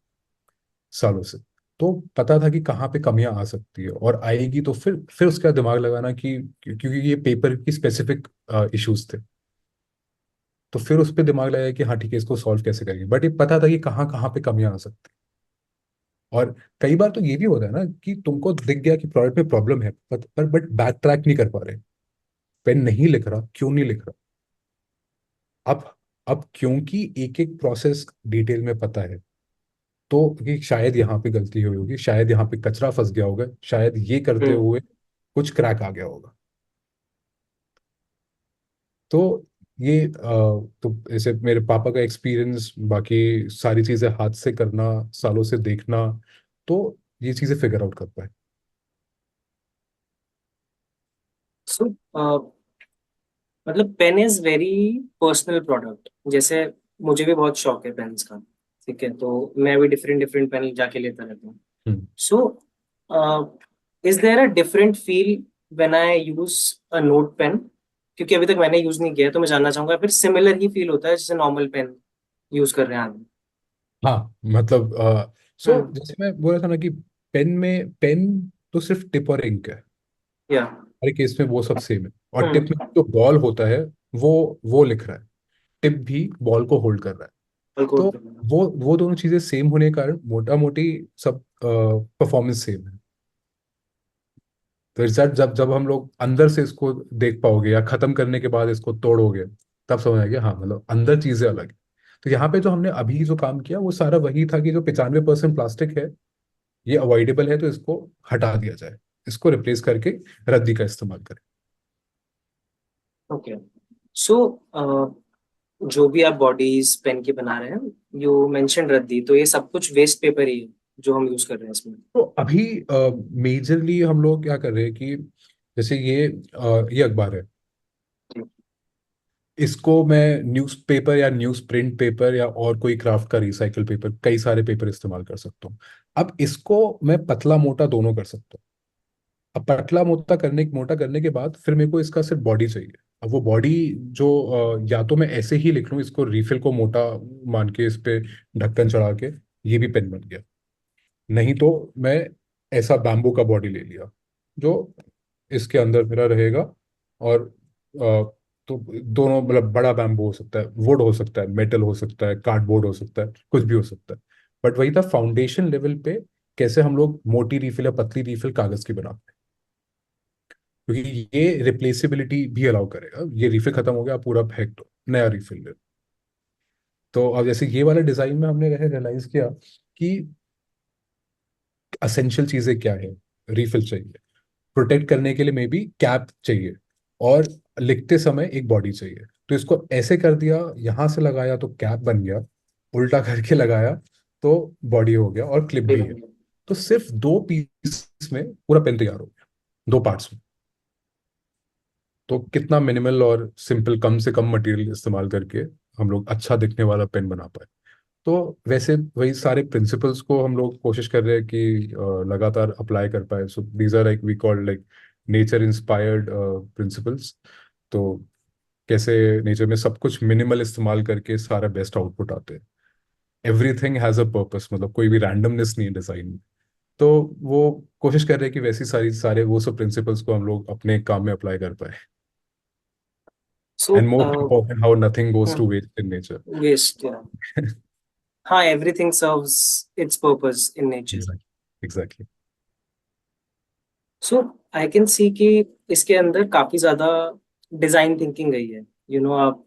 सालों से. तो पता था कि कहाँ पे कमियां आ सकती है और आएगी, तो फिर उसका दिमाग लगाना कि क्योंकि ये पेपर की स्पेसिफिक इश्यूज थे, तो फिर उस पर दिमाग लगाया कि हाँ ठीक है, इसको सॉल्व कैसे करेंगे। बट ये पता था कि कहाँ कहाँ पे कमियां आ सकती है। और कई बार तो ये भी होता है ना कि तुमको दिख गया कि प्रोडक्ट में प्रॉब्लम है, बट बैक ट्रैक नहीं कर पा रहे। पेन नहीं लिख रहा, क्यों नहीं लिख रहा? अब अब क्योंकि एक एक प्रोसेस डिटेल में पता है, तो कि शायद यहाँ पे गलती हुई होगी, शायद यहाँ पे कचरा फंस गया होगा, शायद ये करते हम्म। हुए कुछ क्रैक आ गया होगा। तो ये तो ऐसे मेरे पापा का एक्सपीरियंस, बाकी सारी चीजें हाथ से करना, सालों से देखना, तो ये चीजें फिगर आउट कर पाए। सो मतलब pen is very personal product. जैसे मुझे भी बहुत शौक है पेन्स का, ठीक है, तो मैं भी डिफरेंट डिफरेंट पेन जाके लेता रहता हूँ। Hmm. So is there a different feel when I use a note pen? क्योंकि अभी तक मैंने यूज नहीं किया है, तो मैं जानना चाहूंगा, फिर सिमिलर ही फील होता है जैसे नॉर्मल पेन यूज कर रहे हैं आदमी? हाँ मतलब हम्म। जैसे मैं बोल रहा था ना कि पेन तो सिर्फ टिप और इंक है। या। हर केस में वो सब सेम है, और टिप में हम्म। जो बॉल होता है वो वो लिख रहा है, टिप भी बॉल को होल्ड कर रहा है। बिल्कुल। तो वो दोनों चीजें सेम होने के कारण मोटा मोटी सब परफॉर्मेंस सेम है। तो रिजल्ट जब जब हम लोग अंदर से इसको देख पाओगे या खत्म करने के बाद इसको तोड़ोगे, तब समझ आएगा हाँ मतलब अंदर चीजें अलग है। तो यहाँ पे जो हमने अभी जो काम किया वो सारा वही था कि जो 95% प्लास्टिक है ये अवॉइडेबल है, तो इसको हटा दिया जाए, इसको रिप्लेस करके रद्दी का इस्तेमाल करें। ओके। सो जो भी आप बॉडीज पेन की बना रहे हैं, यू मेंशन रद्दी, तो ये सब कुछ वेस्ट पेपर ही है जो हम यूज कर रहे हैं इसमें? तो अभी मेजरली हम लोग क्या कर रहे हैं कि जैसे ये अखबार है, इसको मैं न्यूज़पेपर या न्यूज़ प्रिंट पेपर या और कोई क्राफ्ट का रिसाइकल पेपर, कई सारे पेपर इस्तेमाल कर सकता हूँ। अब इसको मैं पतला मोटा दोनों कर सकता हूँ। अब पतला मोटा करने के बाद फिर मेरे को इसका सिर्फ बॉडी चाहिए। अब वो बॉडी जो या तो मैं ऐसे ही लिख लूँ इसको रिफिल को मोटा मान के इस पे ढक्कन चढ़ा के, ये भी पेन बन गया। नहीं तो मैं ऐसा बैम्बू का बॉडी ले लिया जो इसके अंदर मेरा रहेगा। और तो दोनों मतलब बड़ा बैम्बू हो सकता है, वुड हो सकता है, मेटल हो सकता है, कार्डबोर्ड हो सकता है, कुछ भी हो सकता है। बट वही था फाउंडेशन लेवल पे, कैसे हम लोग मोटी रिफिल या पतली रिफिल कागज की बनाते हैं, क्योंकि ये रिप्लेसिबिलिटी भी अलाउ करेगा। ये रिफिल खत्म हो गया, आप पूरा फेंक दो, नया रिफिल ले। तो अब जैसे ये वाला डिजाइन में हमने रियलाइज किया कि असेंशियल चीजें क्या है। रिफिल चाहिए, प्रोटेक्ट करने के लिए मे बी कैप चाहिए, और लिखते समय एक बॉडी चाहिए। तो इसको ऐसे कर दिया, यहां से लगाया तो कैप बन गया, उल्टा करके लगाया तो बॉडी हो गया, और क्लिप ये भी बन है। गया। तो सिर्फ दो पीस में पूरा पेन तैयार हो गया, दो पार्ट्स में। तो कितना मिनिमल और सिंपल, कम से कम मटेरियल इस्तेमाल करके हम लोग अच्छा दिखने वाला पेन बना पाए। तो वैसे वही सारे प्रिंसिपल्स को हम लोग कोशिश कर रहे हैं कि लगातार अप्लाई कर पाए। So these are like we called like nature inspired principles. तो कैसे नेचर में सब कुछ मिनिमल इस्तेमाल करके सारा बेस्ट आउटपुट आते हैं। एवरीथिंग हैज अ पर्पस, मतलब कोई भी रैंडमनेस नहीं है डिजाइन में। तो वो कोशिश कर रहे हैं कि वैसी सारे वो सब प्रिंसिपल्स को हम लोग अपने काम में अप्लाई कर पाए। So and most important, how nothing goes to waste in nature. Waste, हाँ, everything serves its purpose in nature. Exactly, exactly. So I can see कि इसके अंदर काफी ज्यादा डिजाइन थिंकिंग गई है। आप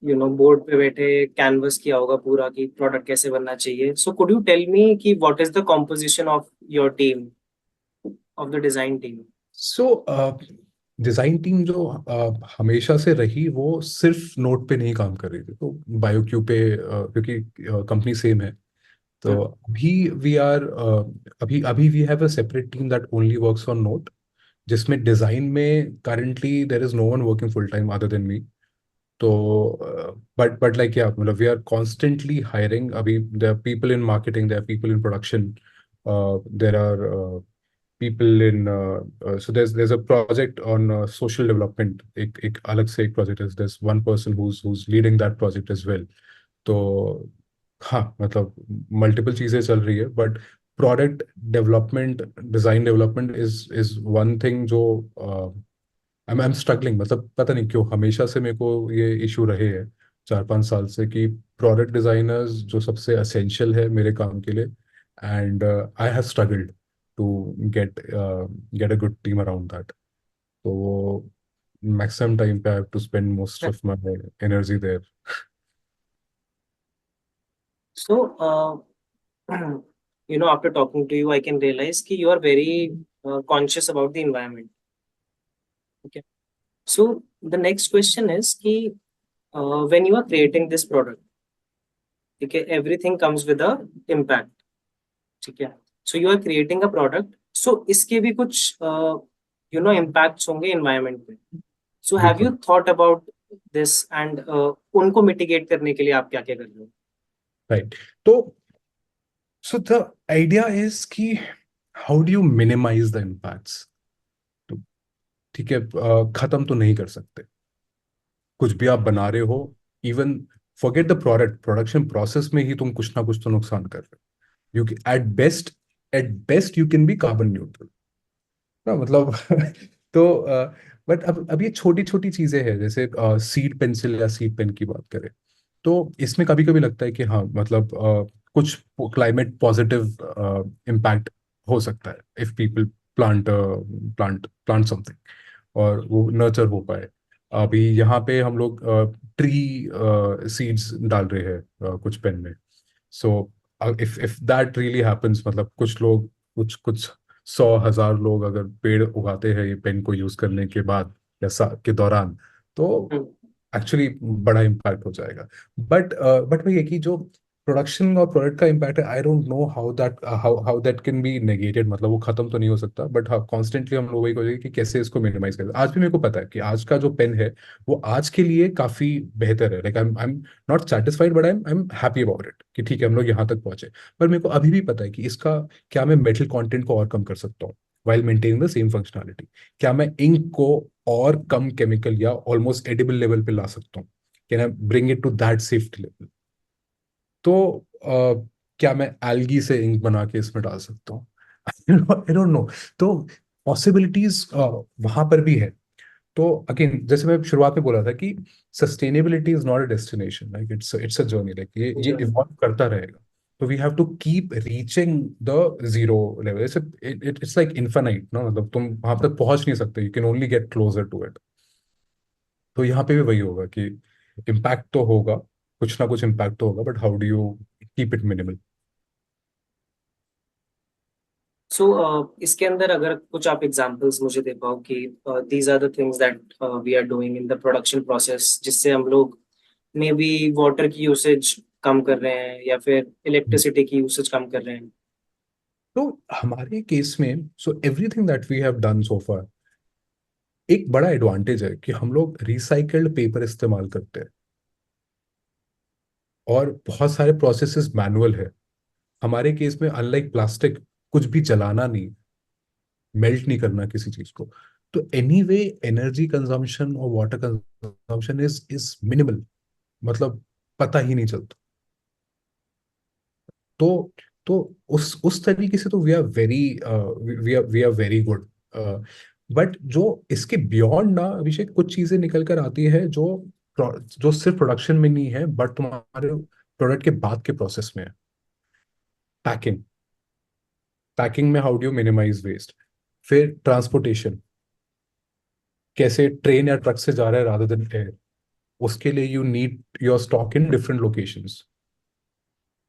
बोर्ड पे बैठे कैनवस किया होगा पूरा कि प्रोडक्ट कैसे बनना चाहिए। So could you tell me कि what is the composition of your team, of the design team? So design team जो हमेशा से रही, वो सिर्फ नोट पे नहीं काम कर रही थी, तो बायोक्यू पे क्योंकि कंपनी सेम है। तो अभी वी आर अभी अभी we have a separate team that only works on note, जिसमें डिजाइन में currently there is no one working full time other than me. तो बट लाइक क्या मतलब वी आर कॉन्स्टेंटली हायरिंग। अभी there are people in marketing, there are people in production, there are people in so there's a project on social development, एक अलग से एक project है, there's one person who's leading that project as well। तो हाँ मतलब मल्टीपल चीजें चल रही है, but product development, design development is one thing जो आई एम स्ट्रगलिंग, मतलब पता नहीं क्यों हमेशा से मेरे को ये इशू रहे हैं 4-5 साल से, कि प्रोडक्ट डिजाइनर्स जो सबसे असेंशियल है मेरे काम के लिए, and I have struggled to get get a good team around that. तो वो मैक्सिमम टाइम पे I have to spend most of my energy there. So, after talking to you, I can realize that you are very conscious about the environment. Okay. So the next question is कि when you are creating this product, okay, everything comes with a impact. ठीक है. So you are creating a product. So इसके भी कुछ impacts होंगे environment पे. So have बिल्कुल you thought about this and उनको mitigate करने के लिए आप क्या क्या कर रहे हो? राइट। तो सो द आइडिया इज कि how do you minimize the impacts. ठीक है, खत्म तो नहीं कर सकते कुछ भी आप बना रहे हो। Even forget the product, production process में ही तुम कुछ ना कुछ तो नुकसान कर रहे हो। You at best you can be carbon neutral ना, मतलब तो बट अब ये छोटी छोटी चीजें हैं, जैसे सीड पेंसिल या सीड पेन की बात करें, तो इसमें कभी कभी लगता है कि हाँ मतलब कुछ क्लाइमेट पॉजिटिव इम्पैक्ट हो सकता है इफ पीपल प्लांट समथिंग और वो नर्चर हो पाए। अभी यहाँ पे हम लोग ट्री सीड्स डाल रहे हैं कुछ पेन में। So if that really happens, मतलब कुछ लोग, कुछ कुछ 100,000 लोग अगर पेड़ उगाते हैं ये पेन को यूज करने के बाद या के दौरान, तो हम्म. एक्चुअली बड़ा इम्पैक्ट हो जाएगा। बट वही है कि जो प्रोडक्शन और प्रोडक्ट का इम्पैक्ट है, आई don't know how that can be negated, मतलब वो खत्म तो नहीं हो सकता, बट हाँ कॉन्स्टेंटली हम लोग वही करेंगे कि कैसे इसको मिनिमाइज करें। आज भी मेरे को पता है कि आज का जो पेन है वो आज के लिए काफी बेहतर है, like I am not satisfied but I am happy about it कि ठीक है हम लोग यहाँ तक पहुंचे। पर मेरे को अभी भी पता है कि इसका क्या मैं मेटल कंटेंट को और कम कर सकता हूँ while maintaining the same functionality. क्या मैं इंक को और कम केमिकल या ऑलमोस्ट एडिबल लेवल पे ला सकता हूँ, can I bring it to that safety level. तो क्या मैं एल्गी से इंक बना के इसमें डाल सकता हूँ, आई डोंट नो। तो पॉसिबिलिटीज वहां पर भी है। तो अगेन जैसे मैं शुरुआत में बोला था कि sustainability is not a destination, like it's a journey, like ये Journey. इवॉल्व करता रहेगा। तो we have to keep reaching the zero level. It's like infinite ना, मतलब तुम वहां तक पहुंच नहीं सकते, you can only get closer to it. तो यहाँ पे भी वही होगा कि इम्पैक्ट तो होगा, कुछ ना कुछ इम्पैक्ट तो होगा, but how do you keep it minimal. So, इसके अंदर अगर कुछ आप एग्जांपल्स मुझे दे पाओ कि these are the things that we are doing in the production process जिससे हम लोग मे बी वाटर की यूसेज कम कर रहे हैं या फिर इलेक्ट्रिसिटी की यूसेज कम कर रहे हैं. तो हमारे केस में so everything that we have done so far, एक बड़ा एडवांटेज है कि हम लोग रिसाइकल्ड पेपर इस्तेमाल करते हैं और बहुत सारे प्रोसेसेस मैनुअल है। हमारे केस में अनलाइक प्लास्टिक, कुछ भी जलाना नहीं, मेल्ट नहीं करना किसी चीज को। तो एनीवे एनर्जी कंजम्पशन और वाटर कंजम्पशन इज मिनिमल, मतलब पता ही नहीं चलता। तो तो उस तरीके से तो we are very good. But जो इसके बियॉन्ड ना अभिषेक, कुछ चीजें निकल कर आती है जो जो सिर्फ प्रोडक्शन में नहीं है बट तुम्हारे प्रोडक्ट के बाद के प्रोसेस में है। पैकिंग, पैकिंग में how do you minimize waste. फिर ट्रांसपोर्टेशन, कैसे ट्रेन या ट्रक से जा रहा है रादर देन एयर, उसके लिए you need your stock in different locations.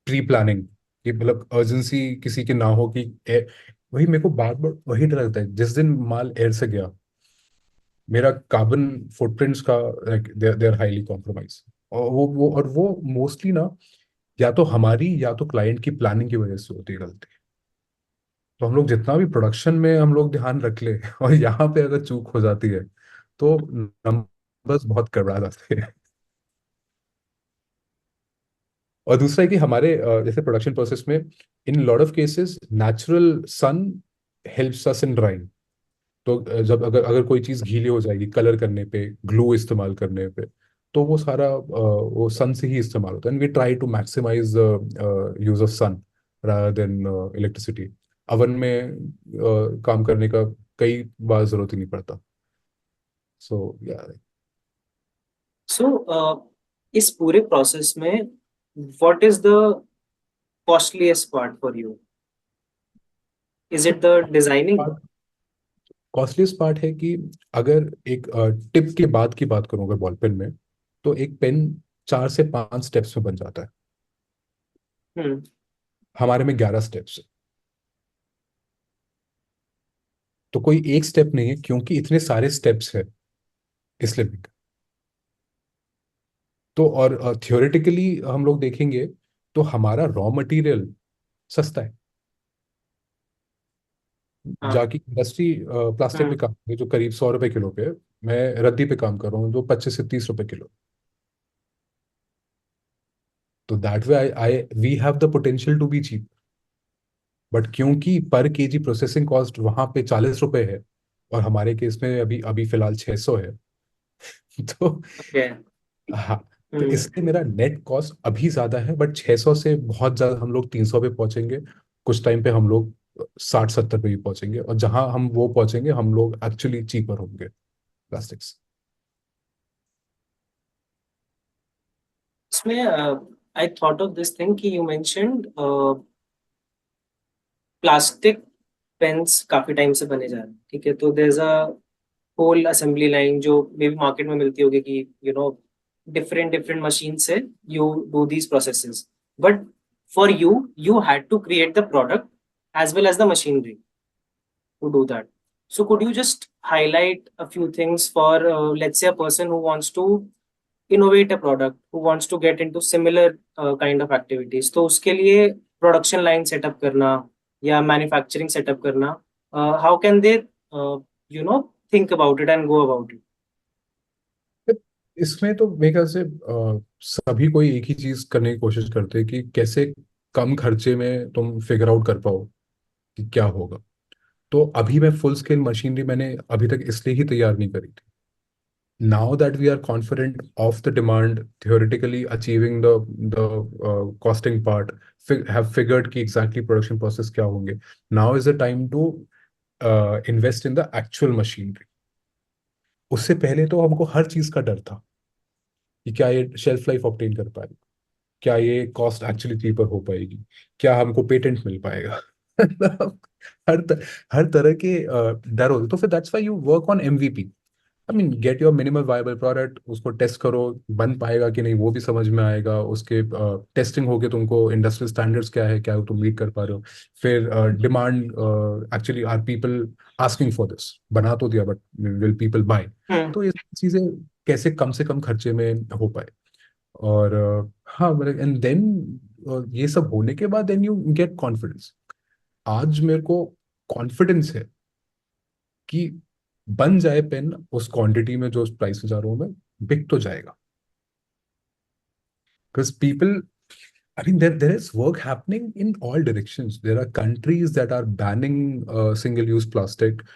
Pre planning, कि मतलब अर्जेंसी किसी की ना हो कि वही मेरे को बार बार वही डर लगता है जिस दिन माल एयर से गया, मेरा कार्बन फुटप्रिंट्स का like they are highly compromise. और वो मोस्टली ना या तो हमारी या तो क्लाइंट की प्लानिंग की वजह से होती है गलती। तो हम लोग जितना भी प्रोडक्शन में हम लोग ध्यान रख ले और यहाँ पे अगर चूक हो जाती है तो नंबर्स बहुत गड़बड़ा जाते हैं। और दूसरा है कि हमारे जैसे प्रोडक्शन प्रोसेस में in lot of cases natural sun helps us in drying. तो जब अगर अगर कोई चीज गीली हो जाएगी कलर करने पे, ग्लू इस्तेमाल करने पे, तो वो सारा वो सन से ही इस्तेमाल होता है, and we try to maximize use of sun rather than electricity. Oven में काम करने का कई बार जरूरत ही नहीं पड़ता। सो या सो इस पूरे प्रोसेस में what is the costliest part for you? Is it the designing? Costliest part है कि अगर एक टिप के बाद की बात करूं अगर बॉल पेन में, तो एक पेन 4 से 5 स्टेप्स में बन जाता है। हम्म। हमारे में 11 स्टेप्स है। तो कोई एक स्टेप नहीं है, क्योंकि इतने सारे स्टेप्स है इसलिए महंगा। तो और थियोरेटिकली हम लोग देखेंगे तो हमारा रॉ मटेरियल सस्ता है। हाँ। जाके इंडस्ट्री प्लास्टिक पे हम्म। काम कर रही है जो करीब 100 रुपए किलो पे है। मैं रद्दी पे काम कर रहा हूँ जो 25 से 30 रुपए किलो। तो that way I I we have the potential to be cheap. But क्योंकि पर केजी प्रोसेसिंग कॉस्ट वहां पे 40 रुपए है, और हमारे केस में अभी अभी फिलहाल 600 है। तो ओके। हाँ, तो हम्म। इसलिए मेरा नेट कॉस्ट अभी ज्यादा है, बट 600 से बहुत ज्यादा हम लोग 300 पे पहुंचेंगे। कुछ टाइम पे हम लोग 60-70 पे भी पहुंचेंगे, और जहां हम वो पहुंचेंगे हम लोग एक्चुअली चीपर होंगे प्लास्टिक्स। इसमें I thought of this thing कि यू मेंशन्ड प्लास्टिक पेन्स काफी टाइम से बने जा रहे हैं, ठीक है? तो there is a whole assembly line जो मे बी मार्केट में मिलती होगी कि डिफरेंट डिफरेंट मशीन से you do these processes, but for you you had to create the product as well as the machinery to do that. So could you just highlight a few things for let's say a person who wants to innovate a product, who wants to get into similar kind of activities? तो उसके लिए प्रोडक्शन लाइन सेटअप करना या मैन्युफैक्चरिंग सेटअप करना, how can they you know think about it and go about it? इसमें तो मेरे ख्याल से सभी कोई एक ही चीज करने की कोशिश करते हैं कि कैसे कम खर्चे में तुम फिगर आउट कर पाओ कि क्या होगा। तो अभी मैं फुल स्केल मशीनरी मैंने अभी तक इसलिए ही तैयार नहीं करी थी। now that we are confident of the demand, theoretically achieving the costing part, have figured कि exactly production process क्या होंगे, now is the time to invest in the actual machinery। उससे पहले तो हमको हर चीज का डर था कि क्या ये शेल्फ लाइफ ऑब्टेन कर पाएगा, क्या ये कॉस्ट एक्चुअली चीपर हो पाएगी, क्या हमको पेटेंट मिल पाएगा। हर तरह के डर होते। तो फिर that's why you work on MVP. I mean get your minimum viable product, उसको टेस्ट करो, बन पाएगा कि नहीं वो भी समझ में आएगा। उसके टेस्टिंग होके तुमको इंडस्ट्रियल स्टैंडर्ड्स क्या है, क्या तुम मीट कर पा रहे हो। फिर demand, actually are people asking for this, बना तो दिया but will people buy. Hmm. तो ये चीजें कैसे कम से कम खर्चे में हो पाए। और हाँ, मतलब एंड देन ये सब होने के बाद देन यू गेट कॉन्फिडेंस। आज मेरे को कॉन्फिडेंस है कि बन जाए पेन उस क्वांटिटी में जो उस प्राइस में जा रहा हूं मैं, बिक तो जाएगा। Because people, I mean, there is work happening in all directions. There are countries that are banning single-use plastic,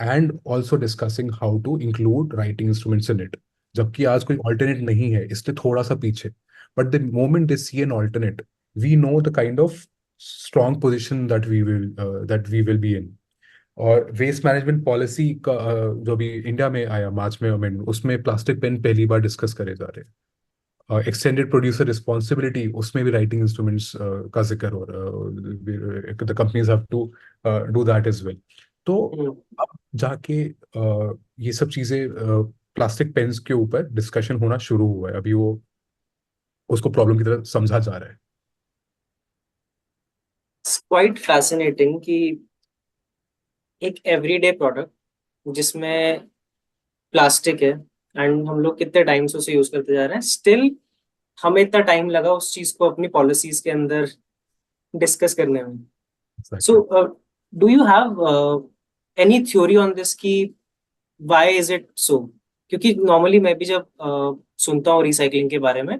and also discussing how to include writing instruments in it. जबकि आज कोई alternate नहीं है, इसलिए थोड़ा सा पीछे। But the moment they see an alternate, we know the kind of strong position that we will be in. और वेस्ट मैनेजमेंट पॉलिसी का जो भी इंडिया में आया मार्च में अमेंडमेंट, उसमें प्लास्टिक पेन पहली बार डिस्कस करे जा रहे हैं। एक्सटेंडेड प्रोड्यूसर रिस्पॉन्सिबिलिटी, उसमें भी राइटिंग इंस्ट्रूमेंट्स का जिक्र हो रहा है। The companies have to do that as well. तो हम्म। अब जाके ये सब चीजें प्लास्टिक पेन्स के ऊपर डिस्कशन होना शुरू हुआ है। अभी वो उसको प्रॉब्लम की तरह समझा जा रहा है। इट्स क्वाइट फैसिनेटिंग कि एक एवरीडे प्रोडक्ट जिसमें प्लास्टिक है एंड हम लोग कितने टाइम से उसे यूज करते जा रहे हैं, स्टिल हमें इतना टाइम लगा उस चीज को अपनी पॉलिसीज के अंदर डिस्कस करने में। सो Exactly. Do you have any theory on this कि व्हाई इज इट सो? क्योंकि नॉर्मली मैं भी जब सुनता हूँ रिसाइकलिंग के बारे में,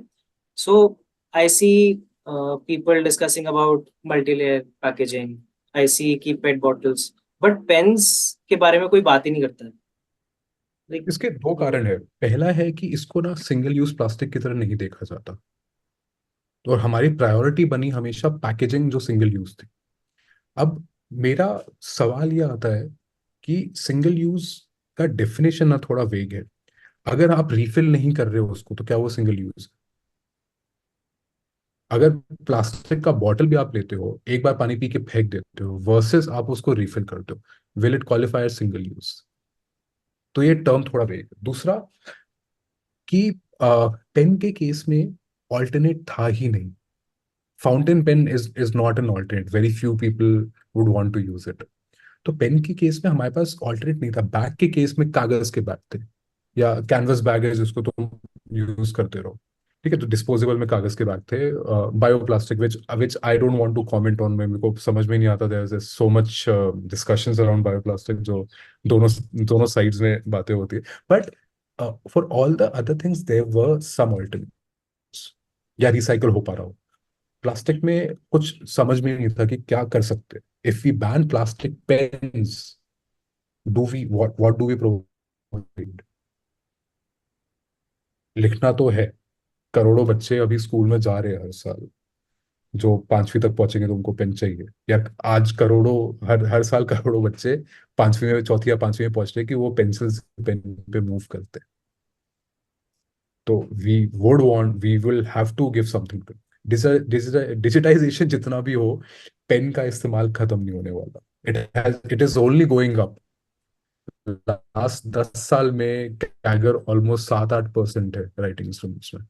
so I see people discussing about multi layer packaging, I see की पेट बॉटल्स, बट पेन्स के बारे में कोई बात ही नहीं करता है। लाइक इसके दो कारण है। पहला है कि इसको ना सिंगल यूज प्लास्टिक की तरह नहीं देखा जाता। और हमारी प्रायोरिटी बनी हमेशा पैकेजिंग जो सिंगल यूज थी। अब मेरा सवाल ये आता है कि सिंगल यूज का डेफिनेशन ना थोड़ा वेग है। अगर आप रिफिल नहीं कर रहे हो उसको तो क्या वो सिंगल यूज? अगर प्लास्टिक का बॉटल भी आप लेते हो, एक बार पानी पी के फेंक देते हो, वर्सेस आप उसको रिफिल करते हो, will it qualify as single use? तो ये टर्म थोड़ा वेग है। दूसरा कि पेन के केस में ऑल्टरनेट था ही नहीं। Fountain pen is not an alternate, very few people would want to use it. तो पेन के केस में हमारे पास ऑल्टरनेट नहीं था। बैग के केस में कागज के बैग थे, या कैनवस बैग है जिसको तुम यूज करते रहो। ठीक है, तो डिस्पोजेबल में कागज के बैग थे। Bioplastic which which I don't want to comment on, में मेरे को समझ में नहीं आता। There is so much discussions around bioplastic, जो दोनों दोनों साइड्स में बातें होती है। But for all the other things there were some alternates, या रिसाइकल हो पा रहा हो। प्लास्टिक में कुछ समझ में नहीं था कि क्या कर सकते। If we ban plastic pens, do we what do we provide? लिखना तो है। करोड़ों बच्चे अभी स्कूल में जा रहे हैं हर साल, जो 5वीं तक पहुंचेंगे तो उनको पेन चाहिए। या आज करोड़ों, हर हर साल करोड़ों बच्चे 5वीं में, चौथी या 5वीं में पहुंच रहे हैं कि वो पेंसिल से पेन पे मूव करते हैं। तो we will have to give something to. Digitization जितना भी हो, पेन का इस्तेमाल खत्म नहीं होने वाला। It is only going up. Last 10 साल में कैगर ऑलमोस्ट 7-8% है राइटिंग इंस्ट्रूमेंट्स में।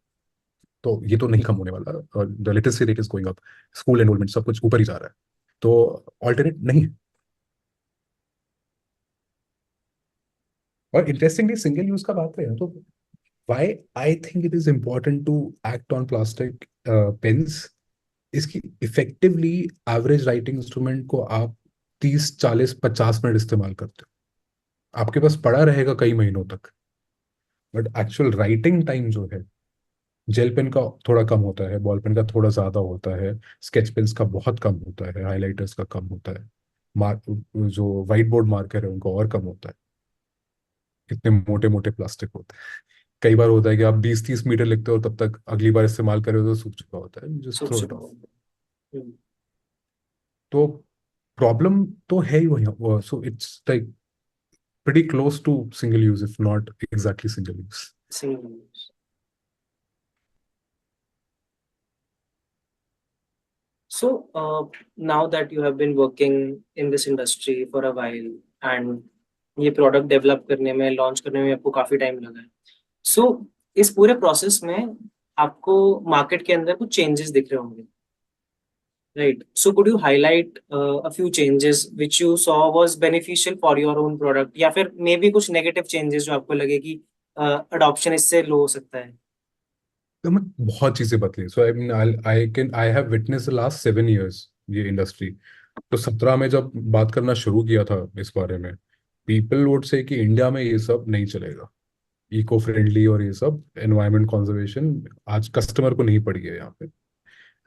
तो ये तो नहीं कम होने वाला, और the literacy rate is going up. School enrolment सब कुछ ऊपर ही जा रहा है। तो ऑल्टरनेट नहीं है। और इंटरेस्टिंगली सिंगल यूज का बात है तो why I think it is important to act on plastic pens. इसकी इफेक्टिवली एवरेज राइटिंग इंस्ट्रूमेंट को आप 30, 40, 50 मिनट इस्तेमाल करते हो, आपके पास पड़ा रहेगा कई महीनों तक। बट एक्चुअल राइटिंग टाइम जो है, जेल पेन का थोड़ा कम होता है, बॉल पेन का थोड़ा ज्यादा होता है, स्केच पेन्स का बहुत कम होता है, हाइलाइटर्स का कम होता है, मार्क जो व्हाइट बोर्ड मार्कर है उनका और कम होता है। इतने मोटे मोटे प्लास्टिक होते हैं। कई बार होता है कि आप 20-30 मीटर लिखते हो, तब तक अगली बार इस्तेमाल करो तो सूख चुका होता है, जस्ट थ्रो सोच इट ऑफ। हम्म, तो प्रॉब्लम तो है ही वही। So it's like pretty close to single use, if not exactly single use. single use. So, now that you have been working in this industry for a while and ये प्रोडक्ट डेवलप करने में, लॉन्च करने में आपको काफी टाइम लगा है, सो इस पूरे प्रोसेस में आपको मार्केट के अंदर कुछ चेंजेस दिख रहे होंगे, right? So could you highlight a few changes which you saw was beneficial for your own product, या फिर मे बी कुछ नेगेटिव चेंजेस जो आपको लगे कि अडॉप्शन इससे लो हो सकता है? तो मैं बहुत चीजें बदली। So I mean I have witness the last 7 years ये इंडस्ट्री। तो 17 में जब बात करना शुरू किया था इस बारे में, पीपल वुड से कि इंडिया में ये सब नहीं चलेगा, इको फ्रेंडली और ये सब एनवायरमेंट कंजर्वेशन आज कस्टमर को नहीं पड़ी है यहाँ पे,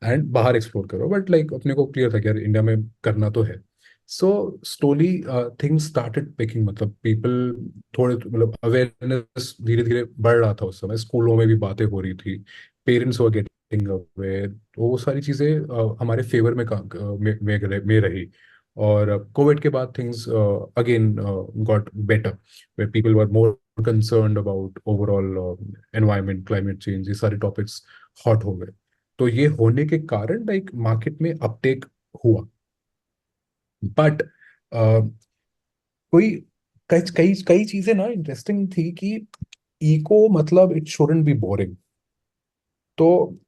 एंड बाहर एक्सप्लोर करो। बट लाइक अपने को क्लियर था कि यार इंडिया में करना तो है। So slowly things started picking, मतलब पीपल थोड़े, मतलब अवेयरनेस धीरे धीरे बढ़ रहा था। उस समय स्कूलों में भी बातें हो रही थी, पेरेंट्स वर गेटिंग अवेयर। वो सारी चीजें हमारे फेवर में में रही। और कोविड के बाद things again got better, where people were more concerned about overall environment, climate change, ये सारे टॉपिक्स हॉट हो गए। तो ये होने के कारण लाइक मार्केट में अपटेक हुआ। बट कोई कई कई कई चीजें ना इंटरेस्टिंग थी कि इको मतलब इट शुडंट बी बोरिंग। तो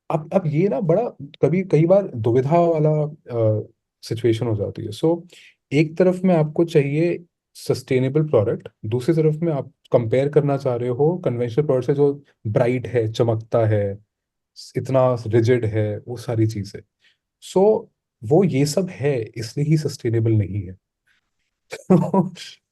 अब ये ना बड़ा कभी कई बार दुविधा वाला सिचुएशन हो जाती है। सो एक तरफ में आपको चाहिए सस्टेनेबल प्रोडक्ट, दूसरी तरफ में आप कंपेयर करना चाह रहे हो कन्वेंशनल प्रोडक्ट से जो ब्राइट है, चमकता है, इतना रिजिड है, वो सारी चीजें। सो वो ये सब है, इसलिए ही सस्टेनेबल नहीं है।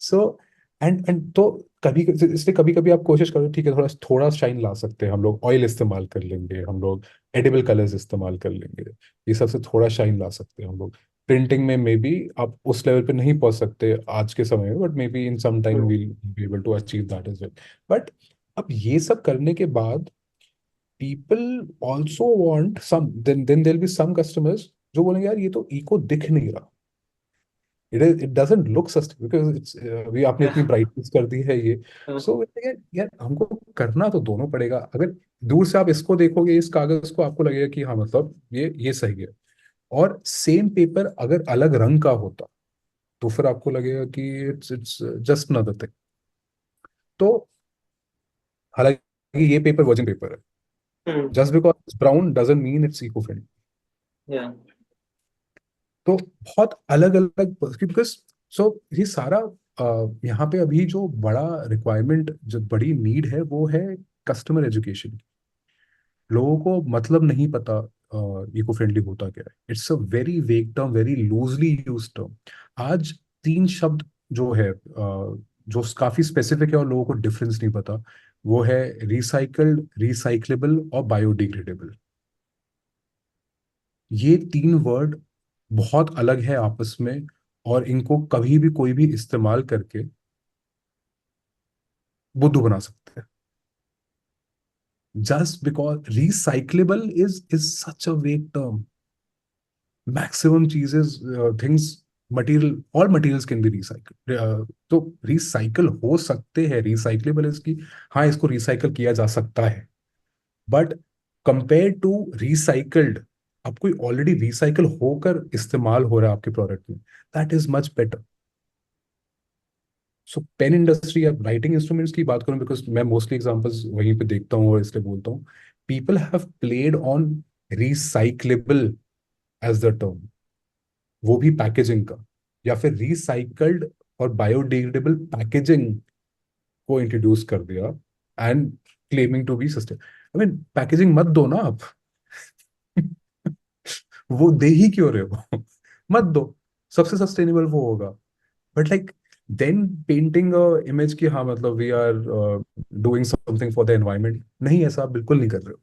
सो एंड तो कभी, इसलिए कभी कभी आप कोशिश करो, ठीक है थोड़ा थोड़ा शाइन ला सकते हैं हम लोग, ऑयल इस्तेमाल कर लेंगे हम लोग, एडिबल कलर्स इस्तेमाल कर लेंगे, ये सबसे थोड़ा शाइन ला सकते हैं हम लोग। प्रिंटिंग में मे बी आप उस लेवल पे नहीं पहुंच सकते आज के समय में, but maybe in some time we'll be able to achieve that as well. But अब ये सब करने के बाद people also want some, then there'll be some customers जो बोलेंगे यार ये तो इको दिख नहीं रहा, it doesn't look sustainable because it's we आपने इतनी Yeah. ब्राइटनेस कर दी है ये. Uh, सो यार हमको करना तो दोनों पड़ेगा. अगर दूर से आप इसको देखोगे इस कागज को, आपको लगेगा कि हाँ मतलब ये सही है, और सेम पेपर अगर अलग रंग का होता तो फिर आपको लगेगा कि इट्स जस्ट अनदर थिंग. तो हालांकि ये पेपर वर्जिन पेपर है, just because it's brown doesn't mean it's eco friendly. yeah. तो बहुत अलग अलग, बिकॉज सो ये सारा यहाँ पे अभी जो बड़ा रिक्वायरमेंट, जो बड़ी नीड है वो है कस्टमर एजुकेशन. लोगों को मतलब नहीं पता इको फ्रेंडली होता क्या है. It's a very vague term, very loosely use term. आज तीन शब्द जो है जो काफी स्पेसिफिक है और लोगों को डिफरेंस नहीं पता, वो है रिसाइकल्ड, रिसाइक्लेबल और बायोडिग्रेडेबल. ये तीन वर्ड बहुत अलग है आपस में, और इनको कभी भी कोई भी इस्तेमाल करके बुद्धू बना सकते हैं. Just because recyclable is such a vague term. Maximum चीजेस, things, material, all materials can be recycle. तो रिसाइकल हो सकते हैं. रिसाइक्लेबल इसकी, हाँ इसको रिसाइकल किया जा सकता है, बट कंपेयर टू रिसाइकल्ड, अब कोई ऑलरेडी रिसाइकल होकर इस्तेमाल हो रहा है आपके प्रोडक्ट में, that is much better. So pen industry या राइटिंग इंस्ट्रूमेंट्स की बात करूं, बिकॉज मैं मोस्टली एग्जांपल्स वहीं पे देखता हूँ और इसलिए बोलता हूँ, people have played on recyclable as the term, वो भी पैकेजिंग का, या फिर रिसाइकल्ड और बायोडिग्रेडेबल पैकेजिंग को इंट्रोड्यूस कर दिया, and claiming to be sustain. I mean packaging मत दो ना आप. वो दे ही क्यों रहे हो? मत दो, सबसे सस्टेनेबल वो होगा. But like then painting image की, हाँ मतलब we are doing something for the environment, नहीं ऐसा आप बिल्कुल नहीं कर रहे हो.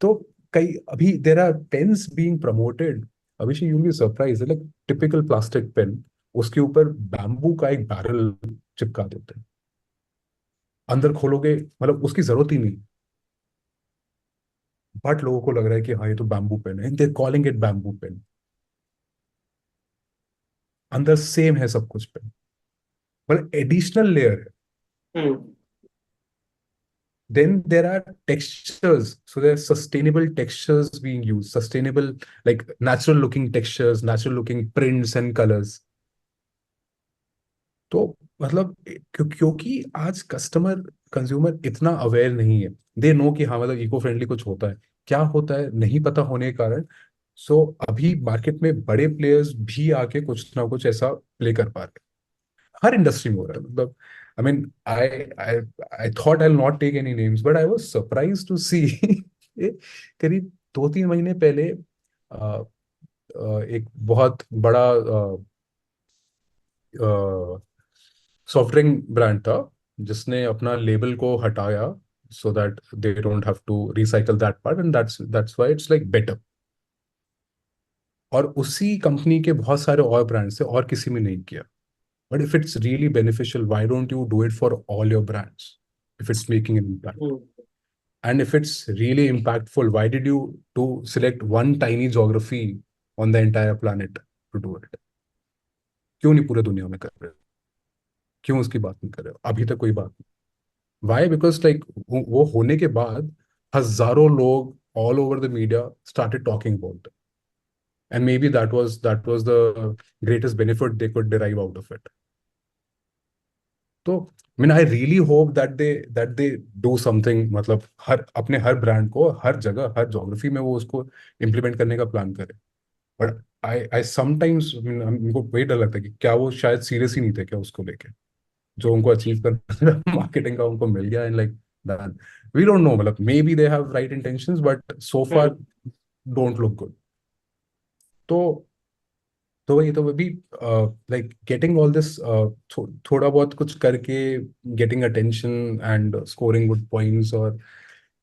तो कई अभी there are pens being promoted, Abhishek you be surprise, like typical plastic pen, उसके ऊपर बैम्बू का एक बैरल चिपका देते हैं. अंदर खोलोगे मतलब उसकी जरूरत ही नहीं, बट लोगों को लग रहा है कि हाँ ये तो बैम्बू पेन है, they calling it bamboo pen. अंदर सेम है सब कुछ पेन, मतलब एडिशनल लेयर है. Hmm. Then there are textures. So there are sustainable textures being used, sustainable, like natural looking textures, natural looking prints and colors. तो मतलब क्योंकि आज कस्टमर, कंज्यूमर इतना अवेयर नहीं है. दे नो कि हाँ मतलब इको फ्रेंडली कुछ होता है, क्या होता है नहीं पता होने के कारण. सो अभी मार्केट में बड़े प्लेयर्स भी आके कुछ ना कुछ ऐसा प्ले कर पा रहे हैं. हर इंडस्ट्री में हो रहा है मतलब. I mean I thought I will not take any names, but I was surprised to see करीब 2-3 महीने पहले एक बहुत बड़ा सॉफ्ट ड्रिंक ब्रांड था जिसने अपना लेबल को हटाया, so that they don't have to recycle that part, and that's why it's like better. और उसी कंपनी के बहुत सारे और ब्रांड्स थे और किसी में नहीं किया. But if it's really beneficial, why don't you do it for all your brands if it's making an impact? Hmm. And if it's really impactful, why did you to select one tiny geography on the entire planet to do it? क्यों नहीं पूरे दुनिया में कर रहे हो? क्यों उसकी बात नहीं कर रहे हो? अभी तक कोई बात नहीं. Why? Because like वो होने के बाद हजारों लोग all over the media started talking about it. And maybe that was the greatest benefit they could derive out of it. तो mean I really hope that they do something, मतलब हर ब्रांड को हर जगह हर ज्योग्राफी में वो उसको इम्प्लीमेंट करने का प्लान करे. बट आई समटाइम्स उनको वही डर लगता है कि क्या वो शायद सीरियस ही नहीं थे क्या उसको लेके, जो उनको अचीव करना मार्केटिंग का उनको मिल गया, and like that we don't know, मतलब maybe they have right intentions but so far Hmm. Don't look good. तो वही तो भी लाइक गेटिंग ऑल दिस, थोड़ा बहुत कुछ करके getting attention and scoring good points, और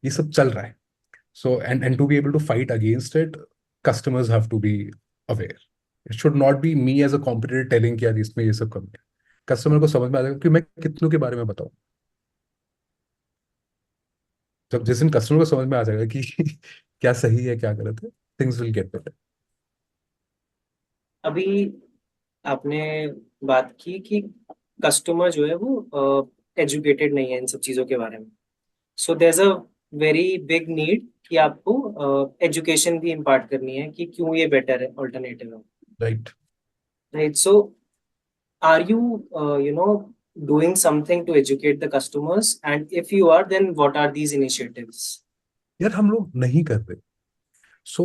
ये सब चल रहा है. So and to be able to fight against it, customers have to be aware. It should not be me as a competitor telling कि यार इसमें ये सब कमी है. कस्टमर को समझ में आ जाएगा कि मैं कितनों के बारे में बताऊं. जब जिस दिन कस्टमर को समझ में आ जाएगा कि क्या सही है क्या गलत है, थिंग्स विल गेट बेटर। अभी आपने बात की कि कस्टमर जो है वो एजुकेटेड नहीं है इन सब चीजों के बारे में। So there is a very big need कि आपको एजुकेशन भी इम्पार्ट करनी है कि क्यों ये बेटर है, ऑल्टरनेटिव है। Right. Right. So are you you know doing something to educate the customers, and if you are, then what are these initiatives? यार हम लोग नहीं कर रहे। सो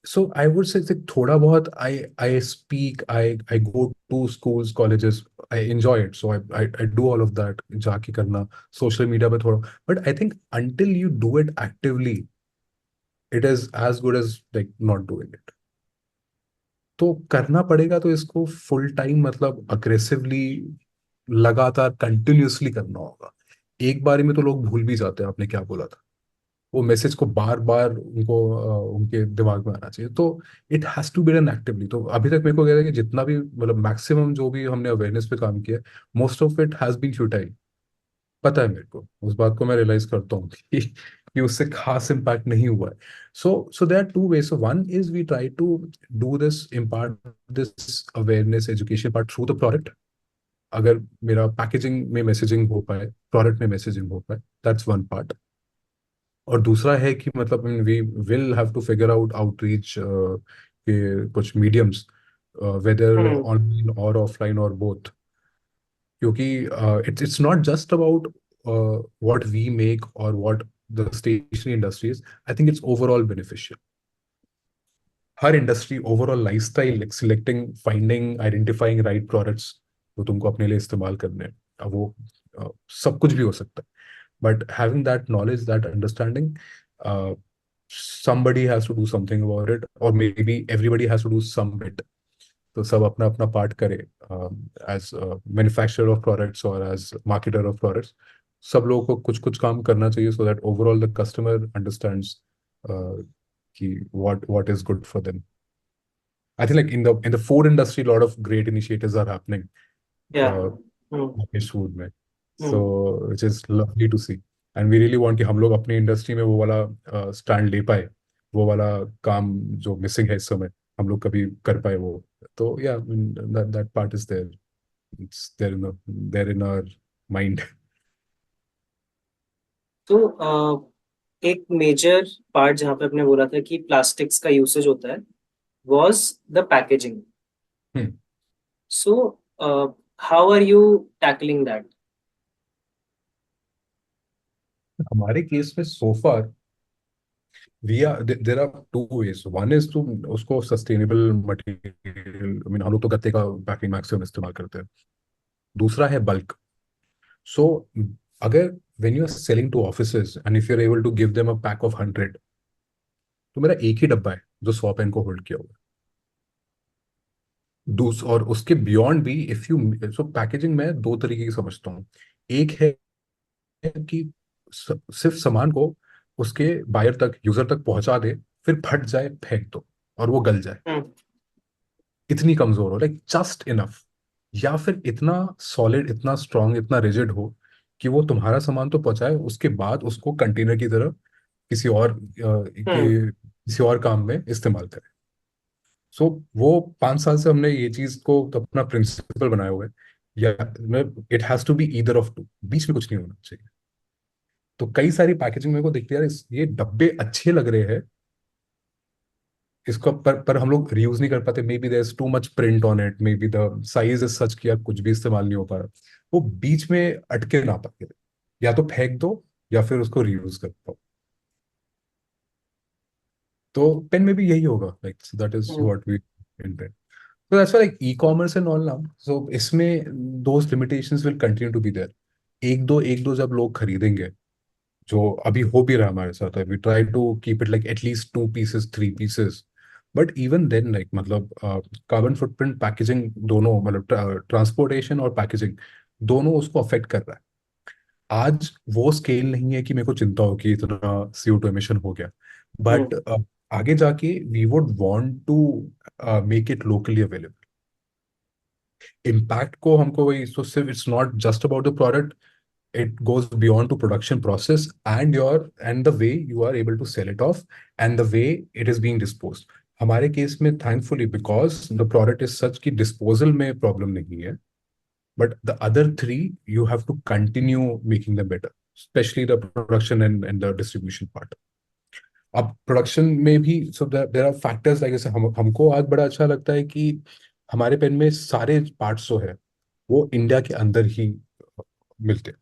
सो आई वुड से थोड़ा बहुत I speak, I go to schools colleges, I enjoy it, so I do all of that, जाके करना सोशल मीडिया पे थोड़ा। But I think until you do it actively, it is as good as like not doing it. तो करना पड़ेगा, तो इसको फुल टाइम मतलब अग्रेसिवली लगातार कंटिन्यूअसली करना होगा। एक बारी में तो लोग भूल भी जाते हैं आपने क्या बोला था। वो मैसेज को बार बार उनको उनके दिमाग में आना चाहिए। तो it has to be done actively. तो अभी तक मेरे को कहता है कि जितना भी मतलब मैक्सिमम जो भी हमने अवेयरनेस पे काम किया, most of it has been futile. पता है मेरे को, उस बात को मैं रियलाइज करता हूँ कि उससे खास इम्पैक्ट नहीं हुआ है। So there are two ways. So one is we try to do this impart this awareness education part through the product. अगर मेरा पैकेजिंग में मैसेजिंग हो पाए, प्रोडक्ट में मैसेजिंग हो पाए, दैट्स वन पार्ट। और दूसरा है कि मतलब we will have to figure out outreach के कुछ मीडियम्स, वेदर हम्म। ऑनलाइन और ऑफलाइन और बोथ। क्योंकि it's not just about what we make और what the stationery industry is. I think it's overall beneficial. हर industry overall lifestyle selecting, finding, identifying right products जो तुमको अपने लिए इस्तेमाल करने हैं। अब वो सब कुछ भी हो सकता है। But having that knowledge, that understanding, somebody has to do something about it, or maybe everybody has to do some bit. तो सब अपना अपना पार्ट करे, एज मैन्युफैक्चरर ऑफ प्रोडक्ट्स और एज मार्केटर ऑफ प्रोडक्ट्स। सब लोगों को कुछ कुछ काम करना चाहिए, so that overall the customer understands कि what is good for them. I think like in the food industry, a lot of great initiatives are happening. या। uh, हम्म। packaged food में, so hmm. which is lovely to see, and we really want कि हम लोग अपनी इंडस्ट्री में वो वाला स्टैंड ले पाए, वो वाला काम जो मिसिंग है इस समय, हम लोग कभी कर पाए वो। तो या that part is there, it's there in our mind. तो एक मेजर पार्ट जहाँ पे आपने बोला था कि प्लास्टिक्स का यूसेज होता है was the packaging. Hmm. So, how are you tackling that? हमारे केस में so far there are two ways. One is to उसको sustainable material, I mean हम लोग तो गत्ते का पैकिंग मैक्सिमम इस्तेमाल करते हैं। दूसरा है बल्क। सो अगर when you are selling to offices and if you're able to give them a pack of 100, तो मेरा एक ही डब्बा है जो 100 पेन को होल्ड किया हुआ है। और उसके बियॉन्ड भी इफ यू, सो पैकेजिंग में दो तरीके की समझता हूँ। एक है कि सिर्फ सामान को उसके बायर तक, यूजर तक पहुंचा दे, फिर फट जाए फेंक दो और वो गल जाए, हम्म। इतनी कमजोर हो, लाइक जस्ट इनफ। या फिर इतना सॉलिड, इतना स्ट्रांग, इतना रिजिड हो कि वो तुम्हारा सामान तो पहुंचाए, उसके बाद उसको कंटेनर की तरह किसी और हम्म। किसी और काम में इस्तेमाल करें। सो वो 5 साल से हमने ये चीज को तो अपना प्रिंसिपल बनाया हुआ है। या it has to be either of two, बीच में कुछ नहीं होना चाहिए। तो कई सारी पैकेजिंग मेरे को दिखती है यार, ये डब्बे अच्छे लग रहे हैं, इसको पर हम लोग रियूज नहीं कर पाते। Maybe there is too much print on it, maybe the size is such कि यार कुछ भी इस्तेमाल नहीं हो पा रहा। वो बीच में अटके ना पाते, या तो फेंक दो या फिर उसको रियूज कर पाओ। तो पेन में भी यही होगा, like that is hmm. What we intend. So that's why like e-commerce and all now. So इसमें those limitations will continue to be there. एक दो जब लोग खरीदेंगे, जो अभी हो भी रहा है हमारे साथ, we try to keep it like at least 2 pieces, 3 pieces. But even then like मतलब कार्बन फुटप्रिंट पैकेजिंग दोनों, मतलब ट्रांसपोर्टेशन और पैकेजिंग दोनों उसको अफेक्ट कर रहा है। आज वो स्केल नहीं है कि मेरे को चिंता हो कि इतना CO2 एमिशन हो गया। हम्म। बट आगे जाके we would want to make it locally available. Impact को हमको वही, सो सिर्फ it's not just about the product, it goes beyond to production process and your and the way you are able to sell it off and the way it is being disposed. हमारे केस में thankfully because the product is such कि disposal में problem नहीं है, but the other three you have to continue making them better, especially the production and the distribution part. अब प्रोडक्शन में भी so there are factors like, जैसे हमको आज बड़ा अच्छा लगता है कि हमारे पेन में सारे पार्ट्स जो है वो इंडिया के अंदर ही मिलते हैं.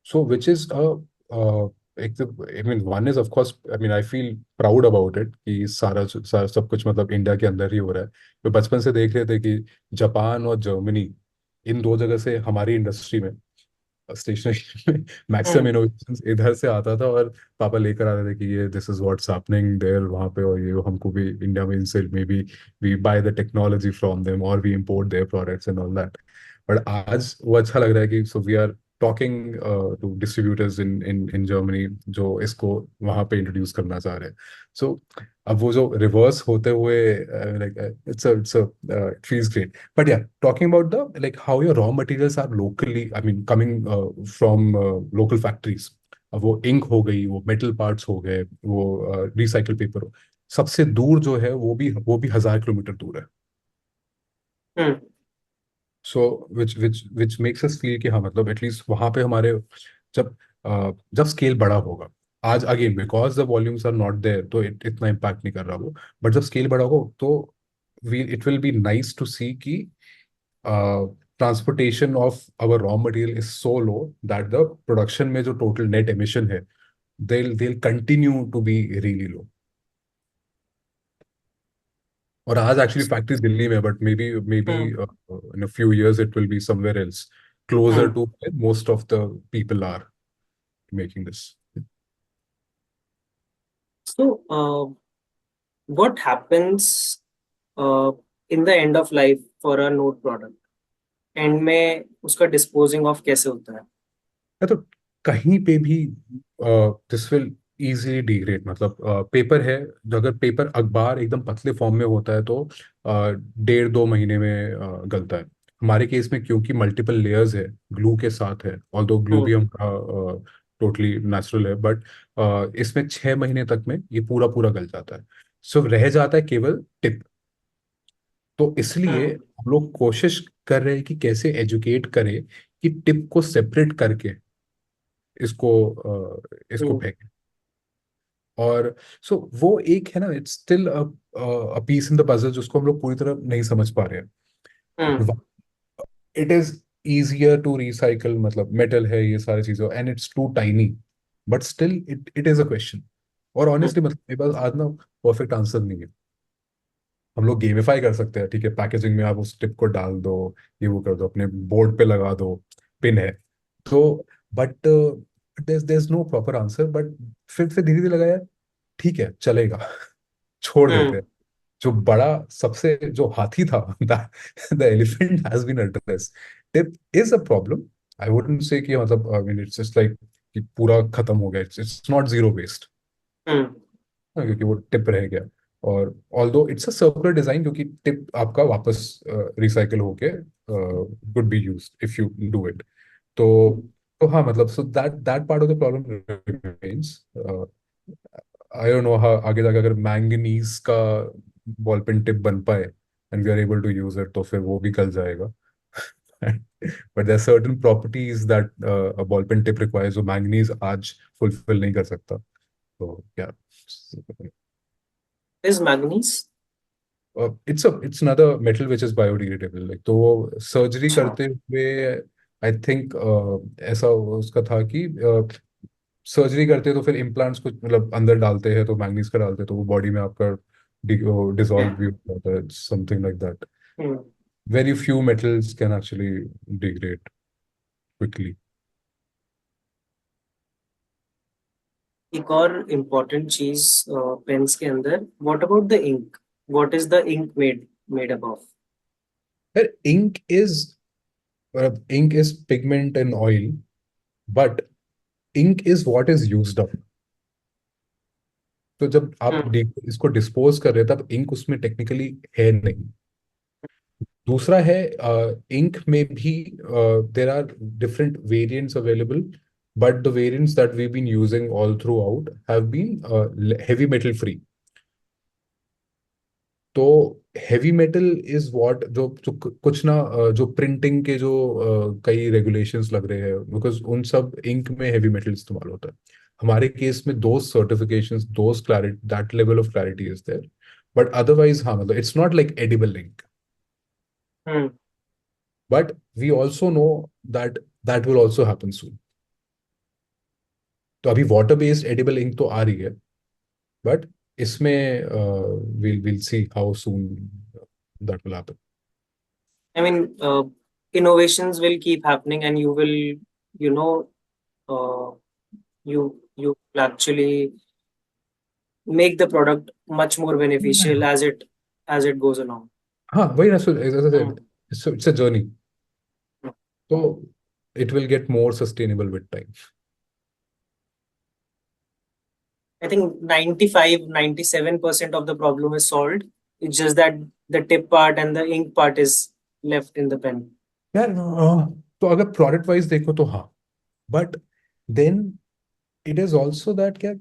सो विच इज एक I mean one is of course, I mean I feel proud about it कि सारा सब कुछ मतलब इंडिया के अंदर ही हो रहा है. तो बचपन से देख रहे थे कि जापान और जर्मनी, इन दो जगह से हमारी इंडस्ट्री में स्टेशनरी में मैक्सिमम हम्म इनोवेशंस इधर से आता था, और पापा लेकर आते थे कि ये this is what's happening there वहाँ पे, और ये हमको भी इंडिया में इनसे maybe we buy the technology from them और we import their products and all that. But आज वो अच्छा लग रहा है कि so we are talking to distributors in in in Germany जो इसको वहाँ पे इंट्रोड्यूस करना चाह रहे हैं. सो अब वो जो रिवर्स होते हुए like it's it feels great. But yeah, talking about the like how your raw materials are locally, I mean, coming from local factories. अब वो इंक हो गई, वो मेटल पार्ट्स हो गए, वो रिसाइकल पेपर हो, सबसे दूर जो है वो भी 1,000 किलोमीटर दूर है. Hmm so which makes us feel कि हाँ मतलब एटलीस्ट वहां पे हमारे जब जब स्केल बड़ा होगा, आज again because the volumes are not there तो इतना इम्पैक्ट नहीं कर रहा वो, बट जब स्केल बड़ा हो तो we it will be nice to see कि transportation of our raw material is so low that the production में जो total net emission है, they'll continue to be really low. और आज एक्चुअली फैक्ट्री दिल्ली में, but may be hmm in a few years it will be somewhere else closer hmm to where most of the people are making this. So, what happens uh, in the end of life for a node product? And में उसका डिस्पोजिंग ऑफ कैसे होता है? या तो कहीं पे भी दिस विल इजीली डिग्रेड. मतलब पेपर है, जो अगर पेपर अखबार एकदम पतले फॉर्म में होता है तो 1.5-2 महीने में गलता है. हमारे केस में क्योंकि मल्टीपल लेयर्स है, ग्लू के साथ है, ऑल्दो ग्लू भी हम्म हमारा टोटली नेचुरल है, बट इसमें 6 महीने तक में ये पूरा पूरा गल जाता है. सो रह जाता है केवल टिप. तो इसलिए हम्म हम लोग कोशिश कर रहे हैं कि कैसे एजुकेट करें कि टिप को सेपरेट करके इसको इसको हम्म फेंके. और सो वो एक है ना, it's still a piece in the puzzle जिसको हम लोग पूरी तरह नहीं समझ पा रहे हम्म हैं. It is easier to recycle, मतलब मेटल है ये सारी चीजें and it's too tiny, but still it is a question. और हम्म ऑनेस्टली मतलब मेरे पास आज ना परफेक्ट आंसर नहीं है. हम लोग गेमिफाई कर सकते हैं, ठीक है, पैकेजिंग में आप उस टिप को डाल दो, ये वो कर दो, अपने बोर्ड पे लगा दो, पिन है तो, but there is no proper answer. बट फिर धीरे धीरे लगा यार ठीक है चलेगा, छोड़ देते हम्म हैं. जो बड़ा सबसे जो हाथी था, the elephant has been address. Tip is a problem. I wouldn't say कि मतलब I mean it's just like कि पूरा खत्म हो गया, it's not zero waste, hmm क्योंकि वो टिप रह गया. और although it's a circular design, क्योंकि टिप आपका वापस रिसाइकल होके could be use if you do it. तो तो हाँ मतलब so that that part of the problem remains. I don't no आगे जाकर अगर मैंगनीज का बॉल पेन टिप बन पाए and we are able to use it तो फिर वो भी कल जाएगा. But there certain properties that a ball pen tip requires जो मैंगनीज आज फुलफिल नहीं कर सकता. तो क्या, is manganese? it's another metal which is biodegradable. Like तो वो सर्जरी अच्छा. करते हुए आई थिंक ऐसा उसका था कि सर्जरी करते हैं तो फिर इम्प्लांट्स कुछ मतलब अंदर डालते हैं तो मैग्नीज का डालते हैं तो वो बॉडी में आपका डिसॉल्व भी हो जाता है, something like that. Hmm very few metals can actually degrade quickly. एक और इम्पोर्टेंट चीज पेन्स के अंदर, what about the ink? What is the ink made up of? Ink ink is pigment and oil, but ink is what is used up. तो जब आप हम्म इसको डिस्पोज कर रहे हैं तब इंक उसमें टेक्निकली है नहीं. दूसरा है इंक में भी there are different variants available, but the variants that we been using all throughout have been heavy metal free. तो हेवी मेटल इज व्हाट जो कुछ ना जो प्रिंटिंग के जो कई रेगुलेशंस लग रहे हैं, बिकॉज उन सब इंक में हेवी मेटल इस्तेमाल होता है। हमारे केस में दो सर्टिफिकेशंस, दो clarity, that level of clarity is there, but otherwise हाँ, मतलब it's not like edible ink. Hmm. But we also know that that will also happen soon. तो अभी वाटर बेस्ड एडिबल इंक तो आ रही है, बट इसमें will will see how soon that will happen. I mean, innovations will keep happening, and you will, you know, uh, you will actually make the product much more beneficial as it goes along. हाँ वही ना, so as I Hmm. said, it's a journey. So it will get more sustainable with time. I think 95-97% of the problem is solved. It's just that the tip part and the ink part is left in the pen. यार तो अगर प्रोडक्ट वाइज देखो तो हाँ, but then it is also that क्या,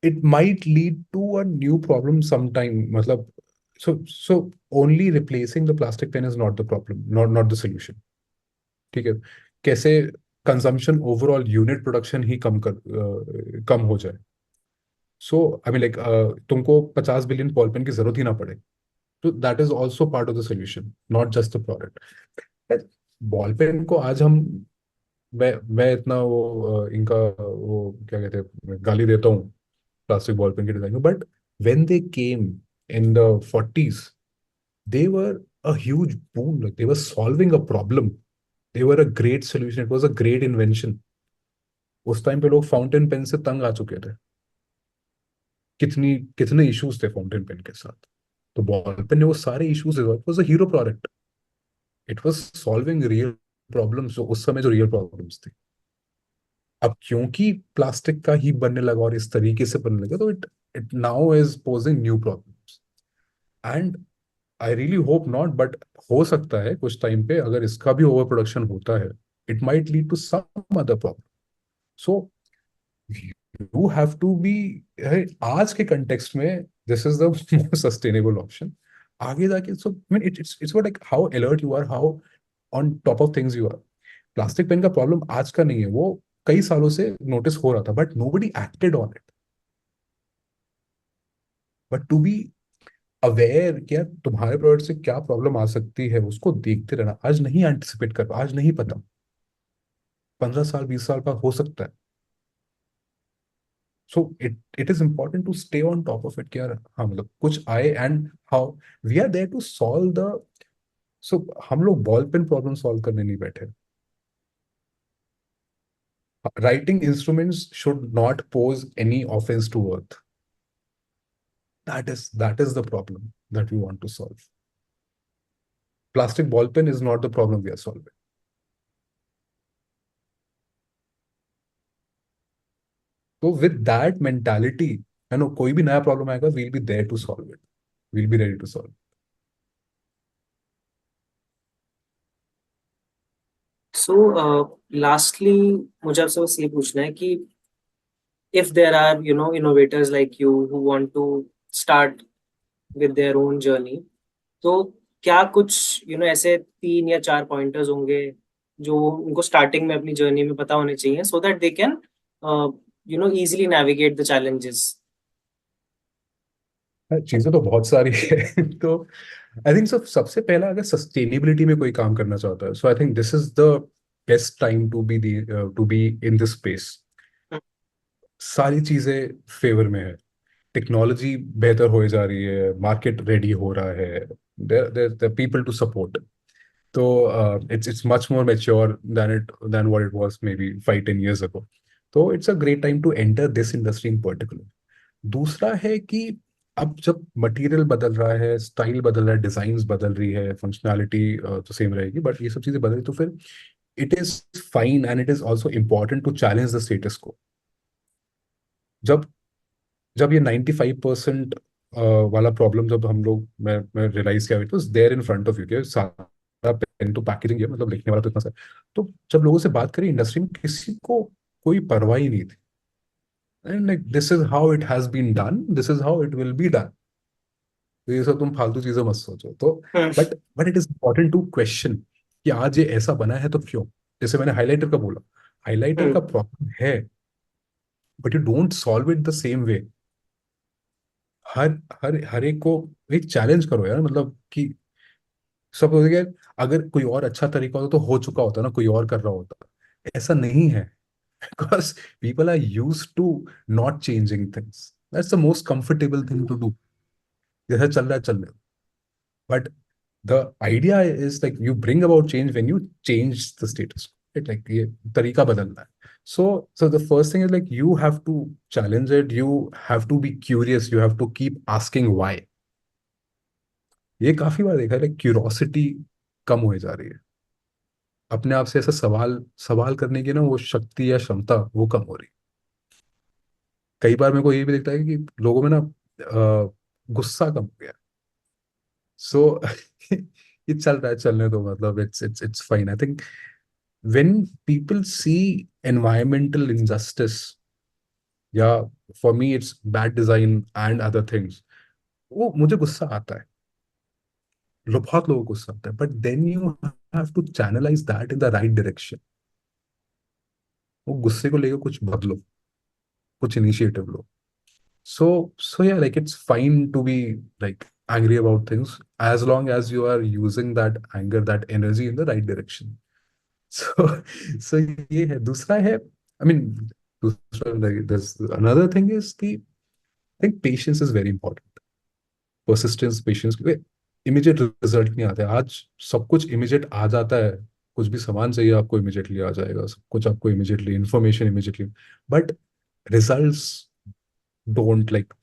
it might lead to a new problem sometime, मतलब so only replacing the plastic pen is not the problem, not the solution। ठीक है, कैसे कंजम्पशन ओवरऑल यूनिट प्रोडक्शन ही कम हो जाए। सो आई मीन लाइक तुमको 50 बिलियन बॉल पेन की जरूरत ही ना पड़े, तो that is also part of the solution, not just the product. Ball pen को आज हम, मैं इतना इनका वो क्या कहते हैं गाली देता हूँ प्लास्टिक बॉल पेन के डिजाइन को, but when they came in the 40s, they were a huge boon, like they were solving a problem, they were a great solution, it was a great invention। उस टाइम पे लोग फाउंटेन पेन से तंग आ चुके थे, कितनी कितने इश्यूज थे फाउंटेन पेन के साथ। तो बॉल पेन ने वो सारे issues, it was a hero product, it was solving real problems, जो उस समय जो रियल प्रॉब्लम्स थी। अब क्योंकि प्लास्टिक का ही बनने लगा और इस तरीके से बनने लगा, तो it it now is posing new problems. And I really hope not, but हो सकता है कुछ टाइम पे अगर इसका भी ओवर प्रोडक्शन होता है, it might lead to some other problem. So you have to be, आज के कंटेक्स्ट में this is the most sustainable option. आगे जाके so mean it's like how alert you are, how on top of things you are. Plastic pen का प्रॉब्लम आज का नहीं है, वो कई सालों से नोटिस हो रहा था, but nobody acted on it. But to be aware क्या तुम्हारे प्रोडक्ट से क्या प्रॉब्लम आ सकती है, उसको देखते रहना, आज नहीं एंटिसिपेट कर, आज नहीं पता, 15 साल 20 साल बाद हो सकता है। So it is important to stay on top of it, क्या हाँ मतलब कुछ आए, and how we are there to solve the. सो हम लोग बॉल पेन प्रॉब्लम सॉल्व करने नहीं बैठे। Writing instruments should not pose any offence to earth, that is the problem that we want to solve। Plastic ball pen is not the problem we are solving। तो विद दैट मेंटालिटी, है ना, कोई भी नया प्रॉब्लम आएगा, we'll be there to solve it, we'll be ready to solve. So, lastly, मुझे आपसे बस ये पूछना है कि if there are, innovators like you who want to start with their own journey, तो क्या कुछ ऐसे 3 या 4 पॉइंटर्स होंगे जो उनको स्टार्टिंग में अपनी जर्नी में पता होने चाहिए, सो that they can easily navigate the challenges. चीजें तो बहुत सारी है तो आई थिंक सबसे पहला, अगर सस्टेनेबिलिटी में कोई काम करना चाहता है, so I think this is the best time to be in this space. सारी चीजें फेवर में है, टेक्नोलॉजी बेहतर हो जा रही है, मार्केट रेडी हो रहा है, देयर पीपल टू सपोर्ट। तो it's much more mature than what it was maybe 5-10 years ago। तो it's a great time to enter this industry in particular। दूसरा है कि अब जब मटेरियल बदल रहा है, स्टाइल बदल रहा है, डिजाइन बदल रही है, फंक्शनैलिटी तो सेम रहेगी, बट ये सब चीजें बदल रही, तो फिर it is fine and it is also important to challenge the status quo. जब जब ये 95% वाला प्रॉब्लम जब हम लोग मैं रियलाइज किया, it was there in front of you कि सारा पेन तो पैकेजिंग है, मतलब लिखने वाला तो इतना सा। तो जब लोगों से बात करी इंडस्ट्री में, किसी को कोई परवाह ही नहीं थी। And like this is how it has been done, this is how it will be done. तो ये सब तुम फालतू चीजें मत सोचो। तो hmm. But it is important to question कि आज ये ऐसा बना है तो क्यों। जैसे मैंने हाइलाइटर का बोला, हाइलाइटर का हम्म। प्रॉब्लम है, but you don't solve it the same way. हर हर एक को एक चैलेंज करो यार, मतलब कि सब सोचेंगे अगर कोई और अच्छा तरीका होता तो हो चुका होता ना, कोई और कर रहा होता। ऐसा नहीं है। Because people are use to not changing things, that's the most comfortable thing to do. जैसा चल रहा है चल रहा है। But the idea is like you bring about change when you change the status quo, right? Like ये तरीका बदलना है। So the first thing is like you have to challenge it, you have to be curious, you have to keep asking why। ये काफी बार देखा है, like curiosity कम हो जा रही है। अपने आप से ऐसा सवाल सवाल करने की ना वो शक्ति या क्षमता वो कम हो रही है। कई बार मेरे को ये भी दिखता है कि लोगों में ना गुस्सा कम हो गया। सो ये चल रहा है, चलने दो, मतलब it's fine I think. when people see environmental injustice, या for me it's bad design and other things, वो मुझे गुस्सा आता है। बहुत लोगों को गुस्सा आता है, but then you have to channelise that in the right direction. वो गुस्से को लेकर कुछ बदलो, कुछ इनिशिएटिव लो। So yeah, like it's fine to be like angry about things as long as you are using that anger, that energy in the right direction। so so ये है। दूसरा है, I mean, दूसरा like there's another thing is the, I think patience is very important। persistence, patience, क्योंकि immediate result नहीं आते आज। सब कुछ immediate आ जाता है। कुछ भी सामान चाहिए आपको immediately आ जाएगा, सब कुछ आपको immediately, information immediately, but results don't, like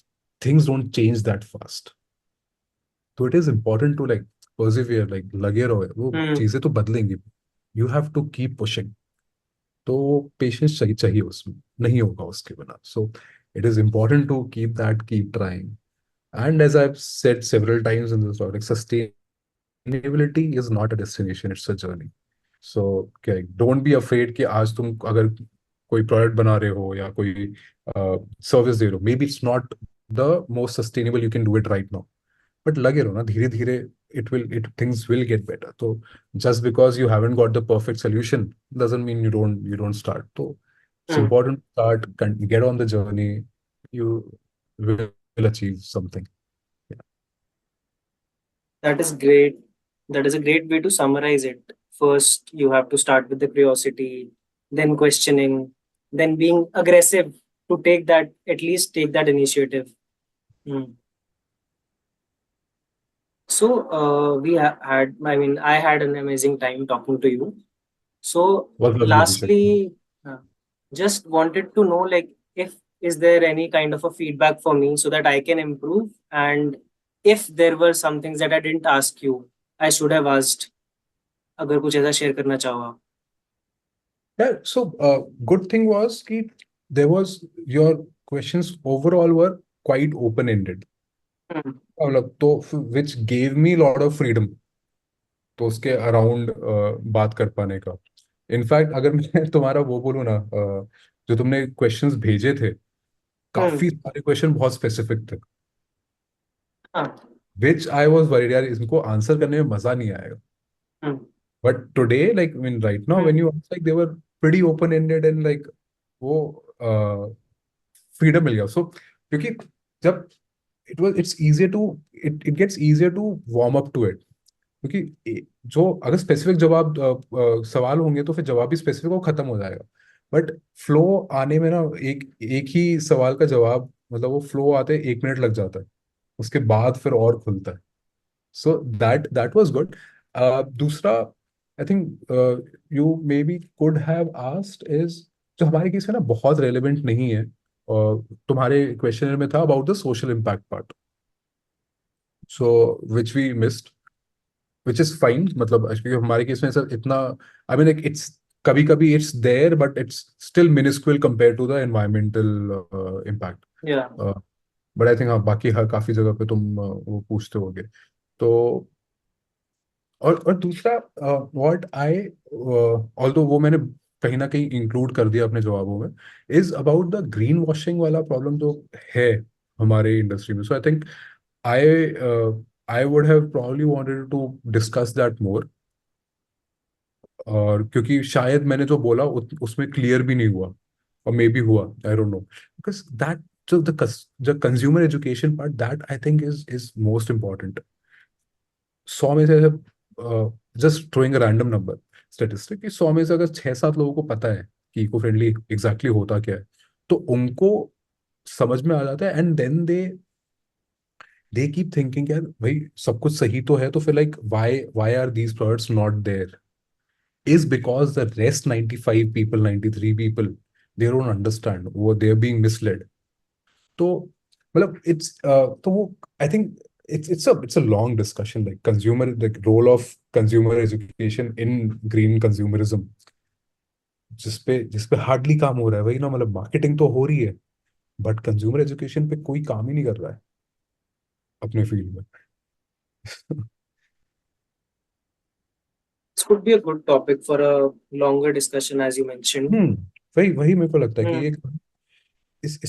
things don't change that fast। तो it is important to like persevere, like लगे रहो, वो हम्म। चीजें तो बदलेंगी। you have to keep pushing। तो पेशेंस चाहिए चाहिए उसमें, नहीं होगा उसके बिना। So it is important to keep that, keep trying. And as I have said several times in this topic, sustainability is not a destination, it's a journey. So क्या, डोंट बी अफ्रेड कि आज तुम अगर कोई प्रोडक्ट बना रहे हो या कोई सर्विस दे रहे हो, may be it's not the most sustainable, you can do it right now, but लगे रहो ना, धीरे धीरे it things will get better। So just because you haven't got the perfect solution doesn't mean you don't start। So it's hmm. important to start, get on the journey, you will achieve something। Yeah। That is great. That is a great way to summarize it. First, you have to start with the curiosity, then questioning, then being aggressive to take that, at least take that initiative. Hmm. So, I mean, I had an amazing time talking to you. So, Was lovely, Abhishek। lastly, uh, just wanted to know, like, if is there any kind of a feedback for me so that I can improve, and if there were some things that I didn't ask you, I should have asked. अगर कुछ ऐसा शेयर करना चाहो आप। Yeah, so good thing was कि there was, your questions overall were quite open ended, हम्म। मतलब तो which gave me lot of freedom तो उसके अराउंड बात कर पाने का। इनफैक्ट अगर मैं तुम्हारा वो बोलूँ ना, जो तुमने क्वेश्चंस भेजे थे, हम्म। काफी सारे क्वेश्चन बहुत स्पेसिफिक थे, हाँ। विच आई वाज वरीड यार इनको आंसर करने में मजा नहीं आएगा। Hmm. But today like mean right now when hmm. You like they were pretty open ended and like वो फ्रीडम मिल गया। सो क्योंकि जब it's easier to, it gets easier to warm up to it. क्योंकि जो अगर स्पेसिफिक जवाब सवाल होंगे तो फिर जवाब भी स्पेसिफिक हो, खत्म हो जाएगा। बट फ्लो आने में ना, एक एक ही सवाल का जवाब, मतलब वो फ्लो आते 1 मिनट लग जाता है, उसके बाद फिर और खुलता है। So that was good. दूसरा, I think you maybe could have asked is, जो हमारे केस में ना बहुत रेलेवेंट नहीं है, और तुम्हारे क्वेश्चन में था about the social impact part, so which we missed, which is fine. मतलब क्योंकि हमारे केस में सर इतना, आई मीन इट्स, कभी कभी it's there but it's still minuscule compare to the environmental impact. Yeah. But I think हाँ बाकी हर काफी जगह पे तुम वो पूछते होगे। तो और दूसरा व्हाट आई ऑल्दो वो मैंने कहीं ना कहीं इंक्लूड कर दिया अपने जवाबों में, is about the greenwashing वाला प्रॉब्लम जो है हमारे इंडस्ट्री में। So I think I I would have probably wanted to discuss that more. और क्योंकि शायद मैंने जो बोला उसमें क्लियर भी नहीं हुआ, और मे बी हुआ, I don't know, because that जो consumer education part, that I think is most important. 100 में से just throwing a random number statistic कि 100 में से अगर 6-7 लोगों को पता है कि इको फ्रेंडली एग्जैक्टली होता क्या है, तो उनको समझ में आ जाता है, and then they keep thinking यार भाई सब कुछ सही तो है, तो फिर like why are these products not there, is because the rest 95 people, 93 people, they don't understand, वो they are being misled. तो मतलब तो वो I think it's a long discussion, like consumer, the role of consumer education in green consumerism, जिसपे हार्डली काम हो रहा है, वही ना, मतलब मार्केटिंग तो हो रही है, बट कंज्यूमर एजुकेशन पे कोई काम ही नहीं कर रहा है अपने फील्ड में। This could be a good topic for a longer discussion, as you mentioned. वही वही मेरे को लगता है कि Hmm. एक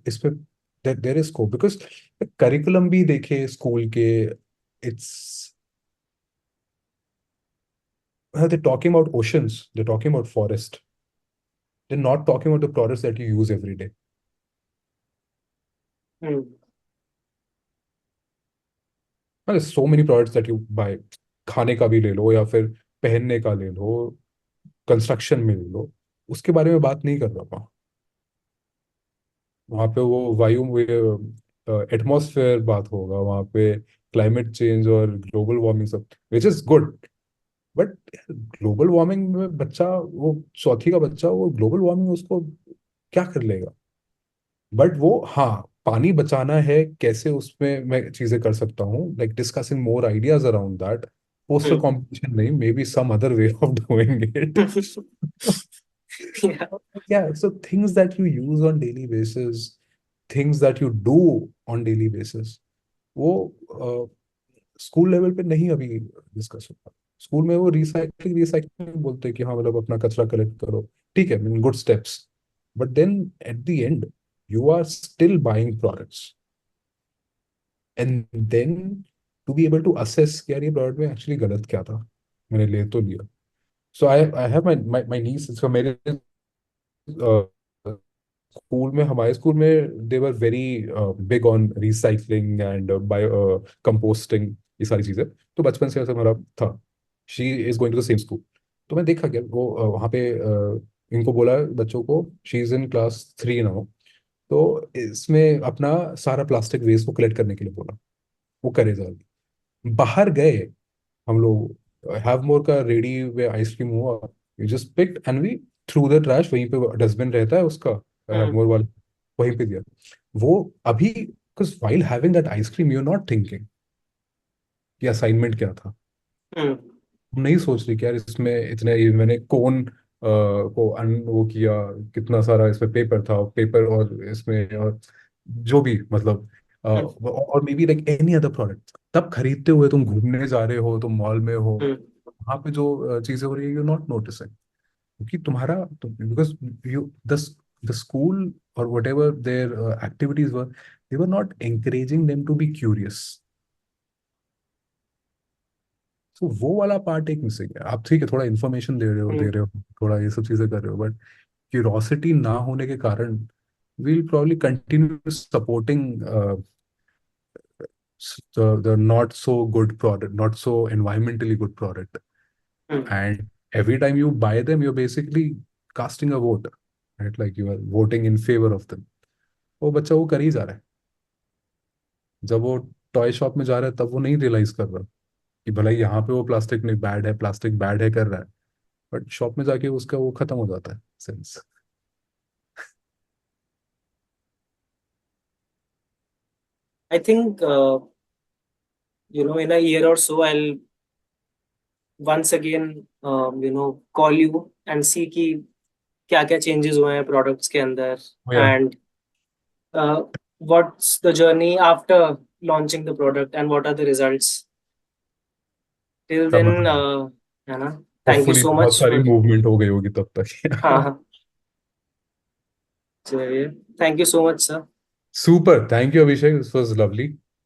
इसमें there is scope, because curriculum भी देखे स्कूल के, it's they're talking about oceans, they're talking about forest, they're not talking about the products that you use every day. Hmm. There's so many products that you buy, खाने का भी ले लो या फिर पहनने का ले लो, कंस्ट्रक्शन में ले लो, उसके बारे में बात नहीं कर रहा वहाँ। वहाँ पे वो वायु एटमॉस्फेयर बात होगा वहाँ पे, क्लाइमेट चेंज और ग्लोबल वार्मिंग सब, which is good. But global warming में बच्चा, वो चौथी का बच्चा, वो ग्लोबल वार्मिंग उसको क्या कर लेगा? बट वो हाँ, पानी बचाना है कैसे, उसमें मैं चीजें कर सकता हूँ, like discussing more ideas around that. Poster Hmm. Competition नहीं, maybe some other way of doing it. Yeah. Yeah, so things that you use on daily basis, things that you do on daily basis, वो स्कूल लेवल पे नहीं अभी डिस्कस होता। स्कूल में वो रिसाइकलिंग रिसाइकलिंग बोलते हैं कि हाँ मतलब अपना कचरा कलेक्ट करो, ठीक है, mean good steps, but then at the end you are still buying products, and then to be able to assess कि यार ये प्रोडक्ट में एक्चुअली गलत क्या था, मैंने ले तो लिया। सो I I have my niece, सो मेरे स्कूल में, हमारे स्कूल में they were very big on recycling and bio composting, ये सारी चीजें। तो बचपन से ऐसा हमारा था। She is going to the same school. तो मैं देखा क्या वो वहाँ पे इनको बोला बच्चों को, she is in class 3 now, तो इसमें अपना सारा प्लास्टिक वेस्ट को कलेक्ट करने के लिए बोला, वो करे जा बाहर गए हम लोग, हैव मोर का रेडी वे आइसक्रीम हुआ, we just picked and we threw the trash, वहीं पे डस्टबिन रहता है उसका, हैव Hmm. मोर वाला, वहीं पे दिया। वो अभी, because while having that ice cream you are not thinking कि असाइनमेंट क्या था। Hmm. तुम नहीं सोच रही कि यार इसमें इतने, ये मैंने कोन को अन वो किया, कितना सारा इसमें पेपर था, पेपर और इसमें और जो भी मतलब Hmm. और may be like any other product, तब खरीदते हुए तुम घूमने जा रहे हो, तुम मॉल में हो, Hmm. वहां पे जो चीजें हो रही है, यू नॉट नोटिसिंग, क्योंकि तुम्हारा, बिकॉज यू द स्कूल और whatever there activities were, they were not encouraging them to be curious। तो वो वाला पार्ट एक मिसिंग है। आप ठीक है थोड़ा इन्फॉर्मेशन दे Hmm. रहे हो, थोड़ा ये सब चीजें कर रहे हो, बट क्यूरोसिटी ना होने के कारण we'll probably continue supporting the not so good product, not so environmentally good product. Hmm. And every time you buy them, you're basically casting a vote, right? Like you are voting in favor of them। वो बच्चा वो कर ही जा रहा है। जब वो टॉय शॉप में जा रहा है तब वो नहीं रियलाइज कर रहा कि भला यहाँ पे वो प्लास्टिक नहीं बैड है, प्लास्टिक बैड है कर रहा है, बट शॉप में जाके उसका वो खत्म हो जाता है sense. I think, in a year or so, I'll once again, call you and see कि क्या क्या changes हुए हैं products के अंदर, या and what's the journey after launching the product and what are the results till then. समझ रहा हूँ। है ना? Thank you होपफुली so बहुत much सारी for. मूवमेंट हो गई होगी तब हाँ तक। हाँ, चलिए, thank you so much sir. Super, thank you Abhishek, this was lovely.